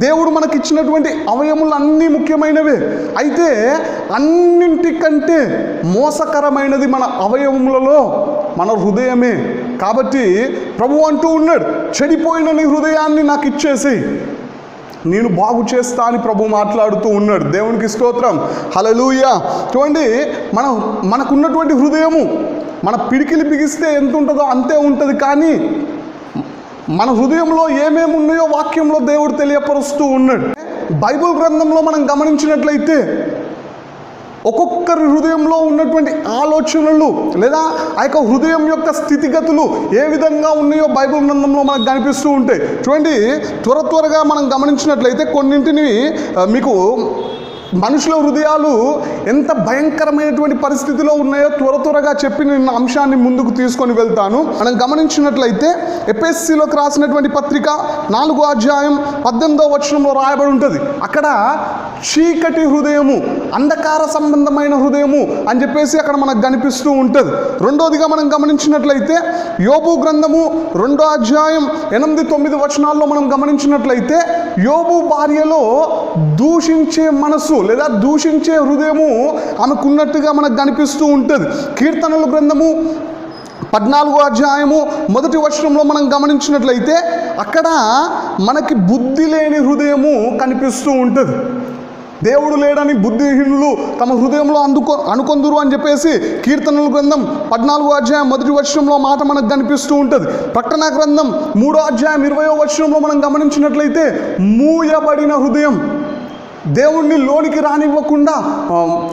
దేవుడు మనకిచ్చినటువంటి అవయములు అన్నీ ముఖ్యమైనవే. అయితే అన్నింటికంటే మోసకరమైనది మన అవయవములలో మన హృదయమే. కాబట్టి ప్రభు అంటూ ఉన్నాడు, చెడిపోయిన నీ హృదయాన్ని నాకు ఇచ్చేసి నేను బాగు చేస్తా అని ప్రభు మాట్లాడుతూ ఉన్నాడు. దేవునికి స్తోత్రం, హల్లెలూయా. చూడండి, మనకున్నటువంటి హృదయము మన పిడికిలి బిగిస్తే ఎంత ఉంటుందో అంతే ఉంటుంది. కానీ మన హృదయంలో ఏమేమి ఉన్నాయో వాక్యంలో దేవుడు తెలియపరుస్తూ ఉన్నాడు. బైబిల్ గ్రంథంలో మనం గమనించినట్లయితే ఒక్కొక్కరి హృదయంలో ఉన్నటువంటి ఆలోచనలు లేదా ఆ యొక్క హృదయం యొక్క స్థితిగతులు ఏ విధంగా ఉన్నాయో బైబిల్ గ్రంథంలో మనకు కనిపిస్తూ ఉంటాయి. చూడండి, త్వరగా మనం గమనించినట్లయితే కొన్నింటిని మీకు మనుషుల హృదయాలు ఎంత భయంకరమైనటువంటి పరిస్థితిలో ఉన్నాయో త్వరగా చెప్పి నేను అంశాన్ని ముందుకు తీసుకొని వెళ్తాను. మనం గమనించినట్లయితే ఎఫెసీయులకు రాసినటువంటి పత్రిక 4వ అధ్యాయం 18వ వచనంలో రాయబడి ఉంటుంది. అక్కడ చీకటి హృదయము, అంధకార సంబంధమైన హృదయము అని చెప్పేసి అక్కడ మనకు కనిపిస్తూ ఉంటుంది. రెండోదిగా మనం గమనించినట్లయితే యోబు గ్రంథము 2వ అధ్యాయం 8-9 వచనాల్లో మనం గమనించినట్లయితే, యోబు భార్యలో దూషించే మనసు లేదా దూషించే హృదయము ఆమెకున్నట్టుగా మనకు కనిపిస్తూ ఉంటుంది. కీర్తనల గ్రంథము 14వ అధ్యాయము 1వ వచనంలో మనం గమనించినట్లయితే అక్కడ మనకి బుద్ధి లేని హృదయము కనిపిస్తూ ఉంటుంది. దేవుడు లేడని బుద్ధిహీనులు తమ హృదయంలో అనుకొందురు అని చెప్పేసి కీర్తనల గ్రంథం 14వ అధ్యాయం 1వ వచనంలో మాట మనకు కనిపిస్తూ ఉంటుంది. ప్రకటన గ్రంథం 3వ అధ్యాయం 20వ వచనంలో మనం గమనించినట్లయితే మూయబడిన హృదయం, దేవుణ్ణి లోనికి రానివ్వకుండా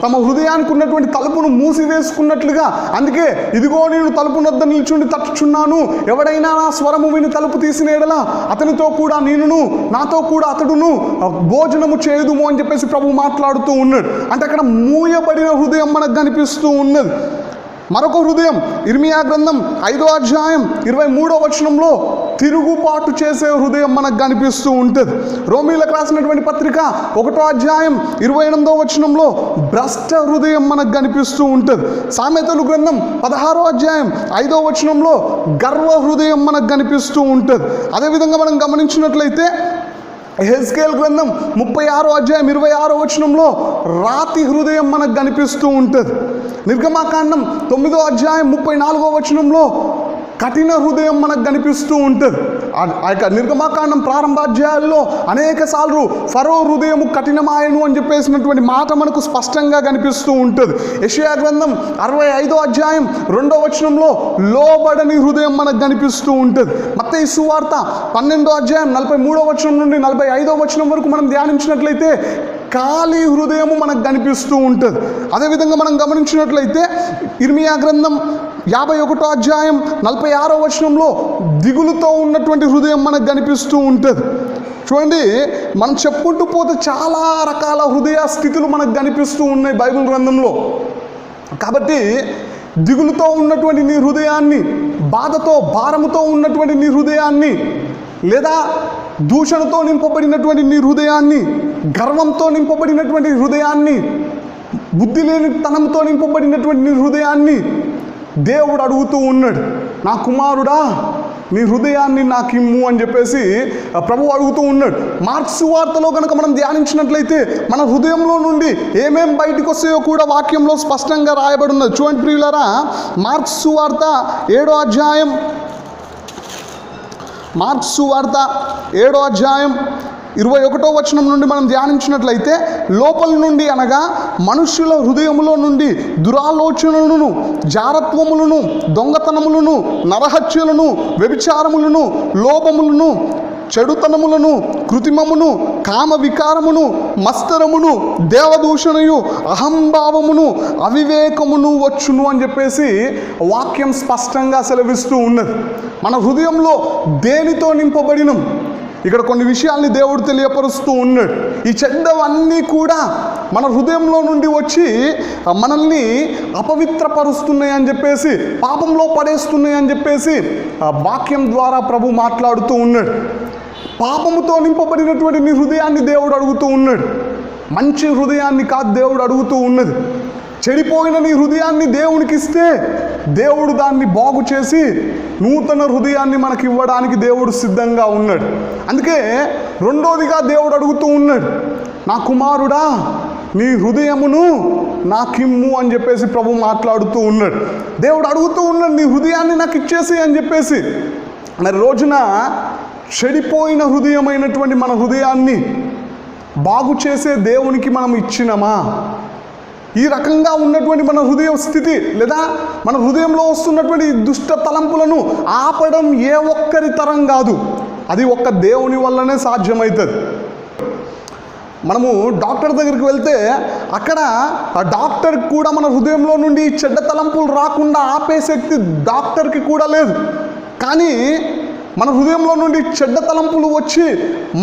తమ హృదయానికి ఉన్నటువంటి తలుపును మూసివేసుకున్నట్లుగా, అందుకే ఇదిగో నేను తలుపు వద్ద నిల్చుండి తట్టుచున్నాను, ఎవడైనా నా స్వరము విని తలుపు తీసిన ఎడల అతనితో కూడా నేనును నాతో కూడా అతడును భోజనము చేయుదుము అని చెప్పేసి ప్రభు మాట్లాడుతూ ఉన్నాడు. అంటే అక్కడ మూయబడిన హృదయం మనకు కనిపిస్తూ ఉన్నది. మరొక హృదయం ఇర్మియా గ్రంథం 5వ అధ్యాయం 23వ వచనంలో తిరుగుబాటు చేసే హృదయం మనకు కనిపిస్తూ ఉంటుంది. రోమీలకు రాసినటువంటి పత్రిక 1వ అధ్యాయం 28వ వచనంలో భ్రష్ట హృదయం మనకు కనిపిస్తూ ఉంటుంది. సామెతలు గ్రంథం 16వ అధ్యాయం 5వ వచనంలో గర్వ హృదయం మనకు కనిపిస్తూ ఉంటుంది. అదేవిధంగా మనం గమనించినట్లయితే హెజ్కేల్ గ్రంథం 36వ అధ్యాయం 26వ వచనంలో రాతి హృదయం మనకు కనిపిస్తూ ఉంటుంది. నిర్గమాకాండం 9వ అధ్యాయం 34వ వచనంలో కఠిన హృదయం మనకు కనిపిస్తూ ఉంటుంది. ఆ యొక్క నిర్గమాకాండం ప్రారంభాధ్యాయాల్లో అనేక సార్లు ఫరో హృదయం కఠినమాయను అని చెప్పేసినటువంటి మాట మనకు స్పష్టంగా కనిపిస్తూ ఉంటుంది. యెషయా గ్రంథం 65వ అధ్యాయం 2వ వచనంలో లోబడని హృదయం మనకు కనిపిస్తూ ఉంటుంది. మత్తయి సువార్త 12వ అధ్యాయం 43వ వచనం నుండి 45వ వచనం వరకు మనం ధ్యానించినట్లయితే ఖాళీ హృదయము మనకు కనిపిస్తూ ఉంటుంది. అదేవిధంగా మనం గమనించినట్లయితే ఇర్మియా గ్రంథం 51వ అధ్యాయం 46వ వచనంలో దిగులుతో ఉన్నటువంటి హృదయం మనకు కనిపిస్తూ ఉంటుంది. చూడండి, మనం చెప్పుకుంటూ పోతే చాలా రకాల హృదయ స్థితులు మనకు కనిపిస్తూ ఉన్నాయి బైబిల్ గ్రంథంలో. కాబట్టి దిగులుతో ఉన్నటువంటి నీ హృదయాన్ని, బాధతో భారముతో ఉన్నటువంటి నీ హృదయాన్ని, లేదా దూషణతో నింపబడినటువంటి నీ హృదయాన్ని, గర్వంతో నింపబడినటువంటి హృదయాన్ని, బుద్ధి లేని తనంతో నింపబడినటువంటి నీ హృదయాన్ని దేవుడు అడుగుతూ ఉన్నాడు. నా కుమారుడా, నీ హృదయాన్ని నాకు ఇమ్ము అని చెప్పేసి ప్రభువు అడుగుతూ ఉన్నాడు. మార్క్స్ సువార్తలో కనుక మనం ధ్యానించినట్లయితే మన హృదయంలో నుండి ఏమేం బయటకు వస్తాయో కూడా వాక్యంలో స్పష్టంగా రాయబడి ఉన్నది. చూడండి ప్రియులారా, మార్క్స్ సువార్త 7వ అధ్యాయం 21వ వచనం నుండి మనం ధ్యానించినట్లయితే, లోపల నుండి అనగా మనుష్యుల హృదయములో నుండి దురాలోచనలను, జారత్వములను, దొంగతనములను, నరహత్యలను, వ్యభిచారములను, లోభములను, చెడుతనములను, కృత్రిమమును, కామ వికారమును, మత్సరమును, దేవదూషణయు, అహంభావమును, అవివేకమును వచ్చును అని చెప్పేసి వాక్యం స్పష్టంగా సెలవిస్తూ ఉన్నది. మన హృదయంలో దేనితో నింపబడినం? ఇక్కడ కొన్ని విషయాల్ని దేవుడు తెలియపరుస్తూ ఉన్నాడు. ఈ చెడ్డవన్నీ కూడా మన హృదయంలో నుండి వచ్చి మనల్ని అపవిత్రపరుస్తున్నాయి అని చెప్పేసి, పాపంలో పడేస్తున్నాయి అని చెప్పేసి వాక్యం ద్వారా ప్రభు మాట్లాడుతూ ఉన్నాడు. పాపముతో నింపబడినటువంటి నీ హృదయాన్ని దేవుడు అడుగుతూ ఉన్నాడు. మంచి హృదయాన్ని కాదు దేవుడు అడుగుతూ ఉన్నది. చెడిపోయిన నీ హృదయాన్ని దేవునికి ఇస్తే దేవుడు దాన్ని బాగు చేసి నూతన హృదయాన్ని మనకి ఇవ్వడానికి దేవుడు సిద్ధంగా ఉన్నాడు. అందుకే రెండోదిగా దేవుడు అడుగుతూ ఉన్నాడు, నా కుమారుడా, నీ హృదయమును నాకిమ్ము అని చెప్పేసి ప్రభు మాట్లాడుతూ ఉన్నాడు. దేవుడు అడుగుతూ ఉన్నాడు, నీ హృదయాన్ని నాకు ఇచ్చేసి అని చెప్పేసి. మరి రోజున చెడిపోయిన హృదయమైనటువంటి మన హృదయాన్ని బాగు చేసే దేవునికి మనం ఇచ్చినమా? ఈ రకంగా ఉన్నటువంటి మన హృదయ స్థితి, లేదా మన హృదయంలో వస్తున్నటువంటి దుష్ట తలంపులను ఆపడం ఏ ఒక్కరి తరం కాదు, అది ఒక్క దేవుని వల్లనే సాధ్యమవుతుంది. మనము డాక్టర్ దగ్గరికి వెళ్తే అక్కడ ఆ డాక్టర్కి కూడా మన హృదయంలో నుండి చెడ్డ తలంపులు రాకుండా ఆపే శక్తి డాక్టర్కి కూడా లేదు. కానీ మన హృదయంలో నుండి చెడ్డ తలంపులు వచ్చి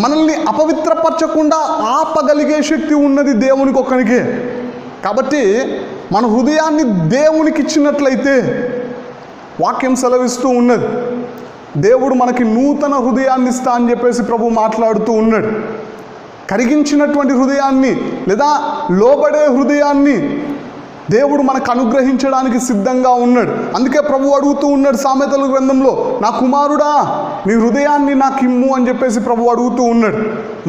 మనల్ని అపవిత్రపరచకుండా ఆపగలిగే శక్తి ఉన్నది దేవునికి ఒక్కనికే. కాబట్టి మన హృదయాన్ని దేవునికి ఇచ్చినట్లయితే వాక్యం సెలవిస్తూ ఉన్నది, దేవుడు మనకి నూతన హృదయాన్ని ఇస్తా అని చెప్పేసి ప్రభు మాట్లాడుతూ ఉన్నాడు. కరిగించినటువంటి హృదయాన్ని, లేదా లోబడే హృదయాన్ని దేవుడు మనకు అనుగ్రహించడానికి సిద్ధంగా ఉన్నాడు. అందుకే ప్రభు అడుగుతూ ఉన్నాడు సామెతల గ్రంథంలో, నా కుమారుడా, నీ హృదయాన్ని నాకు ఇమ్ము అని చెప్పేసి ప్రభు అడుగుతూ ఉన్నాడు.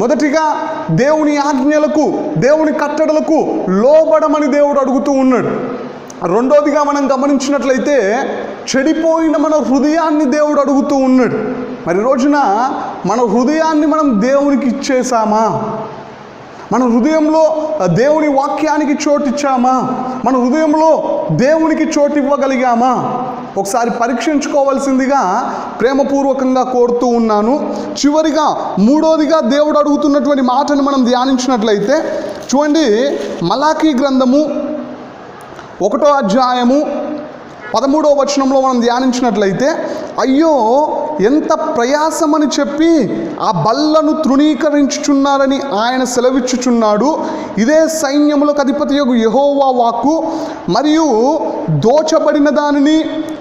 మొదటిగా దేవుని ఆజ్ఞలకు, దేవుని కట్టడలకు లోబడమని దేవుడు అడుగుతూ ఉన్నాడు. రెండోదిగా మనం గమనించినట్లయితే చెడిపోయిన మన హృదయాన్ని దేవుడు అడుగుతూ ఉన్నాడు. మరి రోజున మన హృదయాన్ని మనం దేవునికి ఇచ్చేసామా? మన హృదయంలో దేవుని వాక్యానికి చోటిచ్చామా? మన హృదయంలో దేవునికి చోటు ఇవ్వగలిగామా? ఒకసారి పరీక్షించుకోవాల్సిందిగా ప్రేమపూర్వకంగా కోరుతూ ఉన్నాను. చివరిగా మూడోదిగా దేవుడు అడుగుతున్నటువంటి మాటను మనం ధ్యానించినట్లయితే చూడండి, మలాకీ గ్రంథము 1వ అధ్యాయము 13వ వచనంలో మనం ధ్యానించినట్లయితే, అయ్యో ఎంత ప్రయాసమని చెప్పి ఆ బల్లను తృణీకరించుచున్నారని ఆయన సెలవిచ్చుచున్నాడు. ఇదే సైన్యములకు అధిపతియగు యెహోవా వాక్కు. మరియు దోచబడిన దానిని,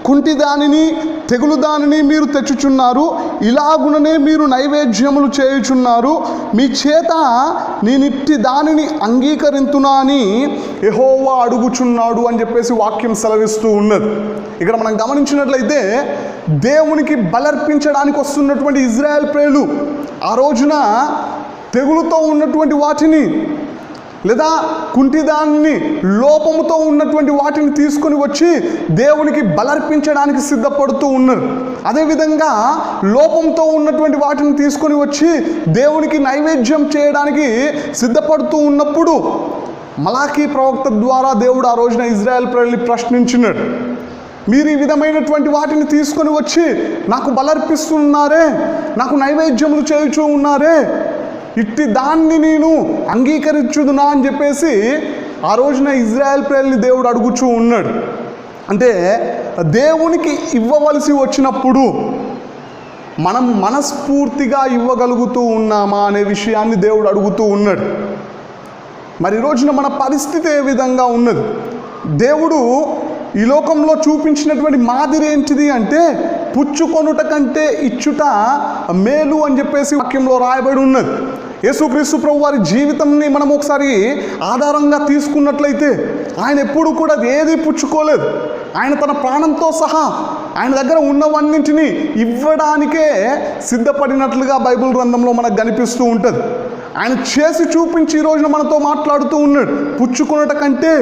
కుంటి దానిని, తెగులు దానిని మీరు తెచ్చుచున్నారు. ఇలాగుననే మీరు నైవేద్యములు చేయుచున్నారు. మీ చేత నేనిట్టి దానిని అంగీకరింతునా అని యెహోవా అడుగుచున్నాడు అని చెప్పేసి వాక్యం సెలవిస్తూ ఉన్నది. ఇక్కడ మనం గమనించినట్లయితే దేవునికి బలర్పించడానికి వస్తున్నటువంటి ఇజ్రాయెల్ ప్రేలు ఆ రోజున తెగులుతో ఉన్నటువంటి వాటిని, లేదా కుంటిదాన్ని లోపముతో ఉన్నటువంటి వాటిని తీసుకొని వచ్చి దేవునికి బలర్పించడానికి సిద్ధపడుతూ ఉన్నారు. అదేవిధంగా లోపంతో ఉన్నటువంటి వాటిని తీసుకొని వచ్చి దేవునికి నైవేద్యం చేయడానికి సిద్ధపడుతూ ఉన్నప్పుడు మలాకీ ప్రవక్త ద్వారా దేవుడు ఆ రోజున ఇజ్రాయెల్ ప్రజల్ని ప్రశ్నించినాడు. మీరు ఈ విధమైనటువంటి వాటిని తీసుకొని వచ్చి నాకు బలర్పిస్తున్నారే, నాకు నైవేద్యములు చేయుచూ ఉన్నారే, ఇట్టి దాన్ని నేను అంగీకరించుదునా అని చెప్పేసి ఆ రోజున ఇజ్రాయెల్ ప్రజల్ని దేవుడు అడుగుచూ ఉన్నాడు. అంటే దేవునికి ఇవ్వవలసి వచ్చినప్పుడు మనం మనస్ఫూర్తిగా ఇవ్వగలుగుతూ ఉన్నామా అనే విషయాన్ని దేవుడు అడుగుతూ ఉన్నాడు. మరి ఈ రోజున మన పరిస్థితి ఏ విధంగా ఉన్నది? దేవుడు ఈ లోకంలో చూపించినటువంటి మాదిరి ఏంటిది అంటే పుచ్చుకొనుట కంటే ఇచ్చుట మేలు అని చెప్పేసి వాక్యంలో రాయబడి ఉన్నది. యేసుక్రీస్తు ప్రభు వారి జీవితాన్ని మనం ఒకసారి ఆధారంగా తీసుకున్నట్లయితే ఆయన ఎప్పుడు కూడా ఏది పుచ్చుకోలేదు. ఆయన తన ప్రాణంతో సహా ఆయన దగ్గర ఉన్నవన్నింటినీ ఇవ్వడానికే సిద్ధపడినట్లుగా బైబిల్ గ్రంథంలో మనకు కనిపిస్తూ ఉంటుంది. ఆయన చేసి చూపించి ఈ రోజున మనతో మాట్లాడుతూ ఉన్నాడు. పుచ్చుకొనుట కంటే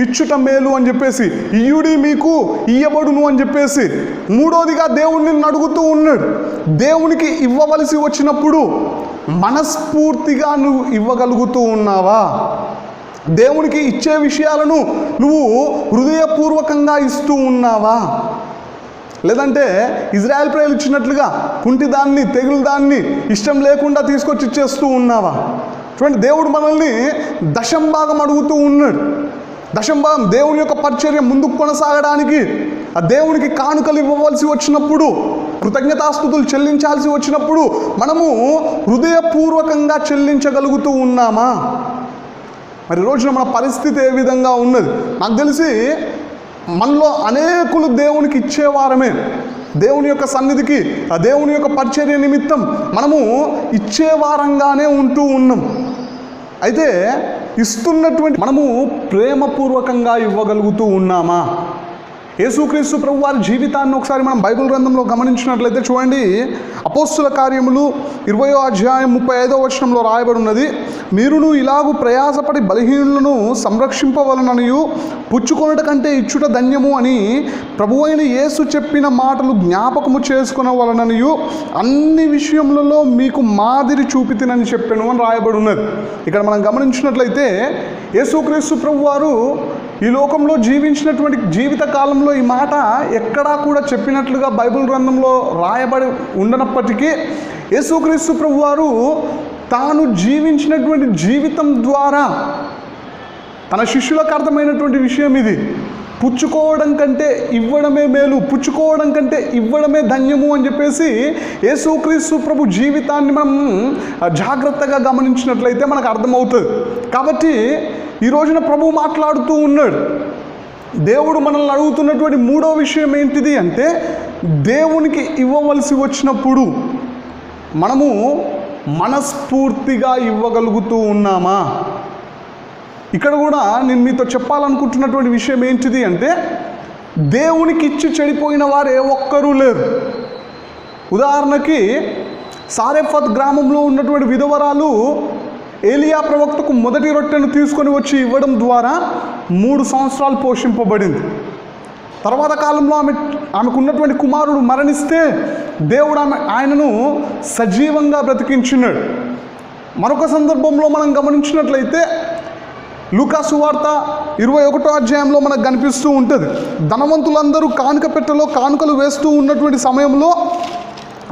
ఇచ్చుట మేలు అని చెప్పేసి, ఇయ్యుడి మీకు ఇయ్యబడును అని చెప్పేసి. మూడోదిగా దేవుడిని అడుగుతూ ఉన్నాడు, దేవునికి ఇవ్వవలసి వచ్చినప్పుడు మనస్ఫూర్తిగా నువ్వు ఇవ్వగలుగుతూ ఉన్నావా? దేవునికి ఇచ్చే విషయాలను నువ్వు హృదయపూర్వకంగా ఇస్తూ ఉన్నావా? లేదంటే ఇజ్రాయెల్ ప్రజలు ఇచ్చినట్లుగా కుంటి దాన్ని తెగులు దాన్ని ఇష్టం లేకుండా తీసుకొచ్చి ఇచ్చేస్తూ ఉన్నావా? చూడండి, దేవుడు మనల్ని దశంభాగం అడుగుతూ ఉన్నాడు. దశంభాగం దేవుని యొక్క పరిచర్య ముందుకు కొనసాగడానికి, ఆ దేవునికి కానుకలు ఇవ్వవలసి వచ్చినప్పుడు, కృతజ్ఞతాస్తుతులు చెల్లించాల్సి వచ్చినప్పుడు మనము హృదయపూర్వకంగా చెల్లించగలుగుతూ ఉన్నామా? మరి రోజున మన పరిస్థితి ఏ విధంగా ఉన్నది? నాకు తెలిసి మనలో అనేకులు దేవునికి ఇచ్చేవారమే. దేవుని యొక్క సన్నిధికి, ఆ దేవుని యొక్క పరిచర్య నిమిత్తం మనము ఇచ్చేవారంగానే ఉంటూ ఉన్నాం. అయితే ఇస్తున్నటువంటి మనము ప్రేమపూర్వకంగా ఇవ్వగలుగుతూ ఉన్నామా? యేసుక్రీస్తు ప్రభు వారి జీవితాన్ని ఒకసారి మనం బైబిల్ గ్రంథంలో గమనించినట్లయితే చూడండి, అపోస్తుల కార్యములు 20వ అధ్యాయం 35వ వచనంలో రాయబడి ఉన్నది, మీరును ఇలాగు ప్రయాసపడి బలహీనులను సంరక్షింపవలననియు పుచ్చుకొనుట కంటే ఇచ్చుట ధన్యము అని ప్రభువైన యేసు చెప్పిన మాటలు జ్ఞాపకము చేసుకొనవలననియు అన్ని విషయములలో మీకు మాదిరి చూపితినని చెప్పాను అని రాయబడి ఉన్నది. ఇక్కడ మనం గమనించినట్లయితే యేసుక్రీస్తు ప్రభు వారు ఈ లోకంలో జీవించినటువంటి జీవిత కాలంలో ఈ మాట ఎక్కడా కూడా చెప్పినట్లుగా బైబిల్ గ్రంథంలో రాయబడి ఉండనప్పటికీ యేసుక్రీస్తు ప్రభు వారు తాను జీవించినటువంటి జీవితం ద్వారా తన శిష్యులకు అర్థమైనటువంటి విషయం ఇది. పుచ్చుకోవడం కంటే ఇవ్వడమే మేలు, పుచ్చుకోవడం కంటే ఇవ్వడమే ధన్యము అని చెప్పేసి యేసుక్రీస్తు ప్రభు జీవితాన్ని మనం జాగ్రత్తగా గమనించినట్లయితే మనకు అర్థమవుతుంది. కాబట్టి ఈ రోజున ప్రభు మాట్లాడుతూ ఉన్నాడు. దేవుడు మనల్ని అడుగుతున్నటువంటి మూడో విషయం ఏంటిది అంటే, దేవునికి ఇవ్వవలసి వచ్చినప్పుడు మనము మనస్ఫూర్తిగా ఇవ్వగలుగుతూ ఉన్నామా? ఇక్కడ కూడా నేను మీతో చెప్పాలనుకుంటున్నటువంటి విషయం ఏంటిది అంటే, దేవునికి ఇచ్చి చెడిపోయిన వారు ఏ ఒక్కరూ లేరు. ఉదాహరణకి సారెఫత్ గ్రామంలో ఉన్నటువంటి విధవరాలు ఏలియా ప్రవక్తకు మొదటి రొట్టెను తీసుకొని వచ్చి ఇవ్వడం ద్వారా 3 సంవత్సరాలు పోషింపబడింది. తర్వాత కాలంలో ఆమెకున్నటువంటి కుమారుడు మరణిస్తే దేవుడు ఆయనను సజీవంగా బ్రతికించున్నాడు. మరొక సందర్భంలో మనం గమనించినట్లయితే లూకా సువార్త 21వ అధ్యాయంలో మనకు కనిపిస్తూ ఉంటుంది. ధనవంతులందరూ కానుక పెట్టెలో కానుకలు వేస్తూ ఉన్నటువంటి సమయంలో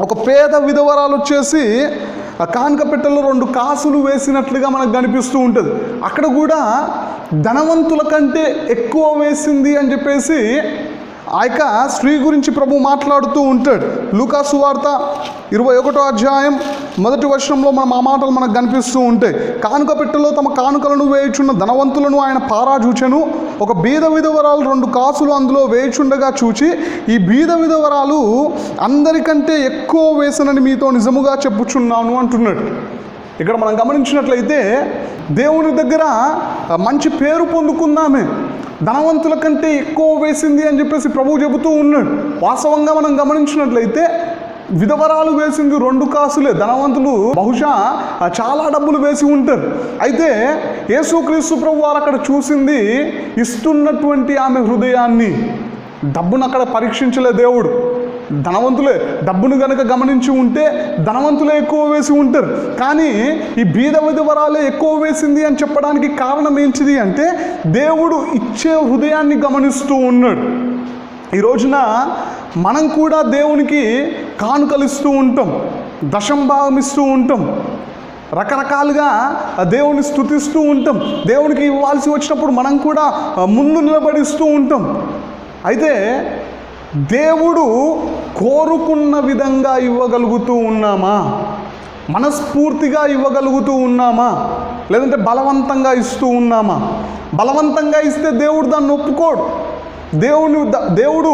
ఒక పేద విధవరాలు వచ్చేసి ఆ కానుక పెట్టెలో 2 కాసులు వేసినట్లుగా మనకు కనిపిస్తూ ఉంటుంది. అక్కడ కూడా ధనవంతుల కంటే ఎక్కువ వేసింది అని చెప్పేసి ఆ యొక్క స్త్రీ గురించి ప్రభు మాట్లాడుతూ ఉంటాడు. లూకా సువార్త 21వ అధ్యాయం 1వ వచనంలో మనం ఆ మాటలు మనకు కనిపిస్తూ ఉంటాయి. కానుక పెట్టెలో తమ కానుకలను వేయుచున్న ధనవంతులను ఆయన పారాజూచెను. ఒక బీద విధవరాలు 2 కాసులు అందులో వేయుచుండగా చూచి, ఈ బీద విధవరాలు అందరికంటే ఎక్కువ వేసనని మీతో నిజముగా చెప్పుచున్నాను అంటున్నాడు. ఇక్కడ మనం గమనించినట్లయితే దేవుని దగ్గర మంచి పేరు పొందుకుందామే, ధనవంతుల కంటే ఎక్కువ వేసింది అని చెప్పేసి ప్రభువు చెబుతూ ఉన్నాడు. వాస్తవంగా మనం గమనించినట్లయితే విధవరాలు వేసింది 2 కాసులే. ధనవంతులు బహుశా చాలా డబ్బులు వేసి ఉంటారు. అయితే యేసుక్రీస్తు ప్రభు వారు అక్కడ చూసింది ఇస్తున్నటువంటి ఆమె హృదయాన్ని. డబ్బును అక్కడ పరీక్షించలే దేవుడు. ధనవంతులే డబ్బును గనక గమనించి ఉంటే ధనవంతులే ఎక్కువ వేసి ఉంటారు. కానీ ఈ బీద విధవరాలే ఎక్కువ వేసింది అని చెప్పడానికి కారణం ఏంటిది అంటే దేవుడు ఇచ్చే హృదయాన్ని గమనిస్తూ ఉన్నాడు. ఈ రోజున మనం కూడా దేవునికి కానుకలు ఇస్తూ ఉంటాం, దశంభాగం ఇస్తూ ఉంటాం, రకరకాలుగా దేవుని స్తుతిస్తూ ఉంటాం. దేవునికి ఇవ్వాల్సి వచ్చినప్పుడు మనం కూడా ముందు నిలబడిస్తూ ఉంటాం. అయితే దేవుడు కోరుకున్న విధంగా ఇవ్వగలుగుతూ ఉన్నామా? మనస్ఫూర్తిగా ఇవ్వగలుగుతూ ఉన్నామా? లేదంటే బలవంతంగా ఇస్తూ ఉన్నామా? బలవంతంగా ఇస్తే దేవుడు దాన్ని ఒప్పుకోడు. దేవుడు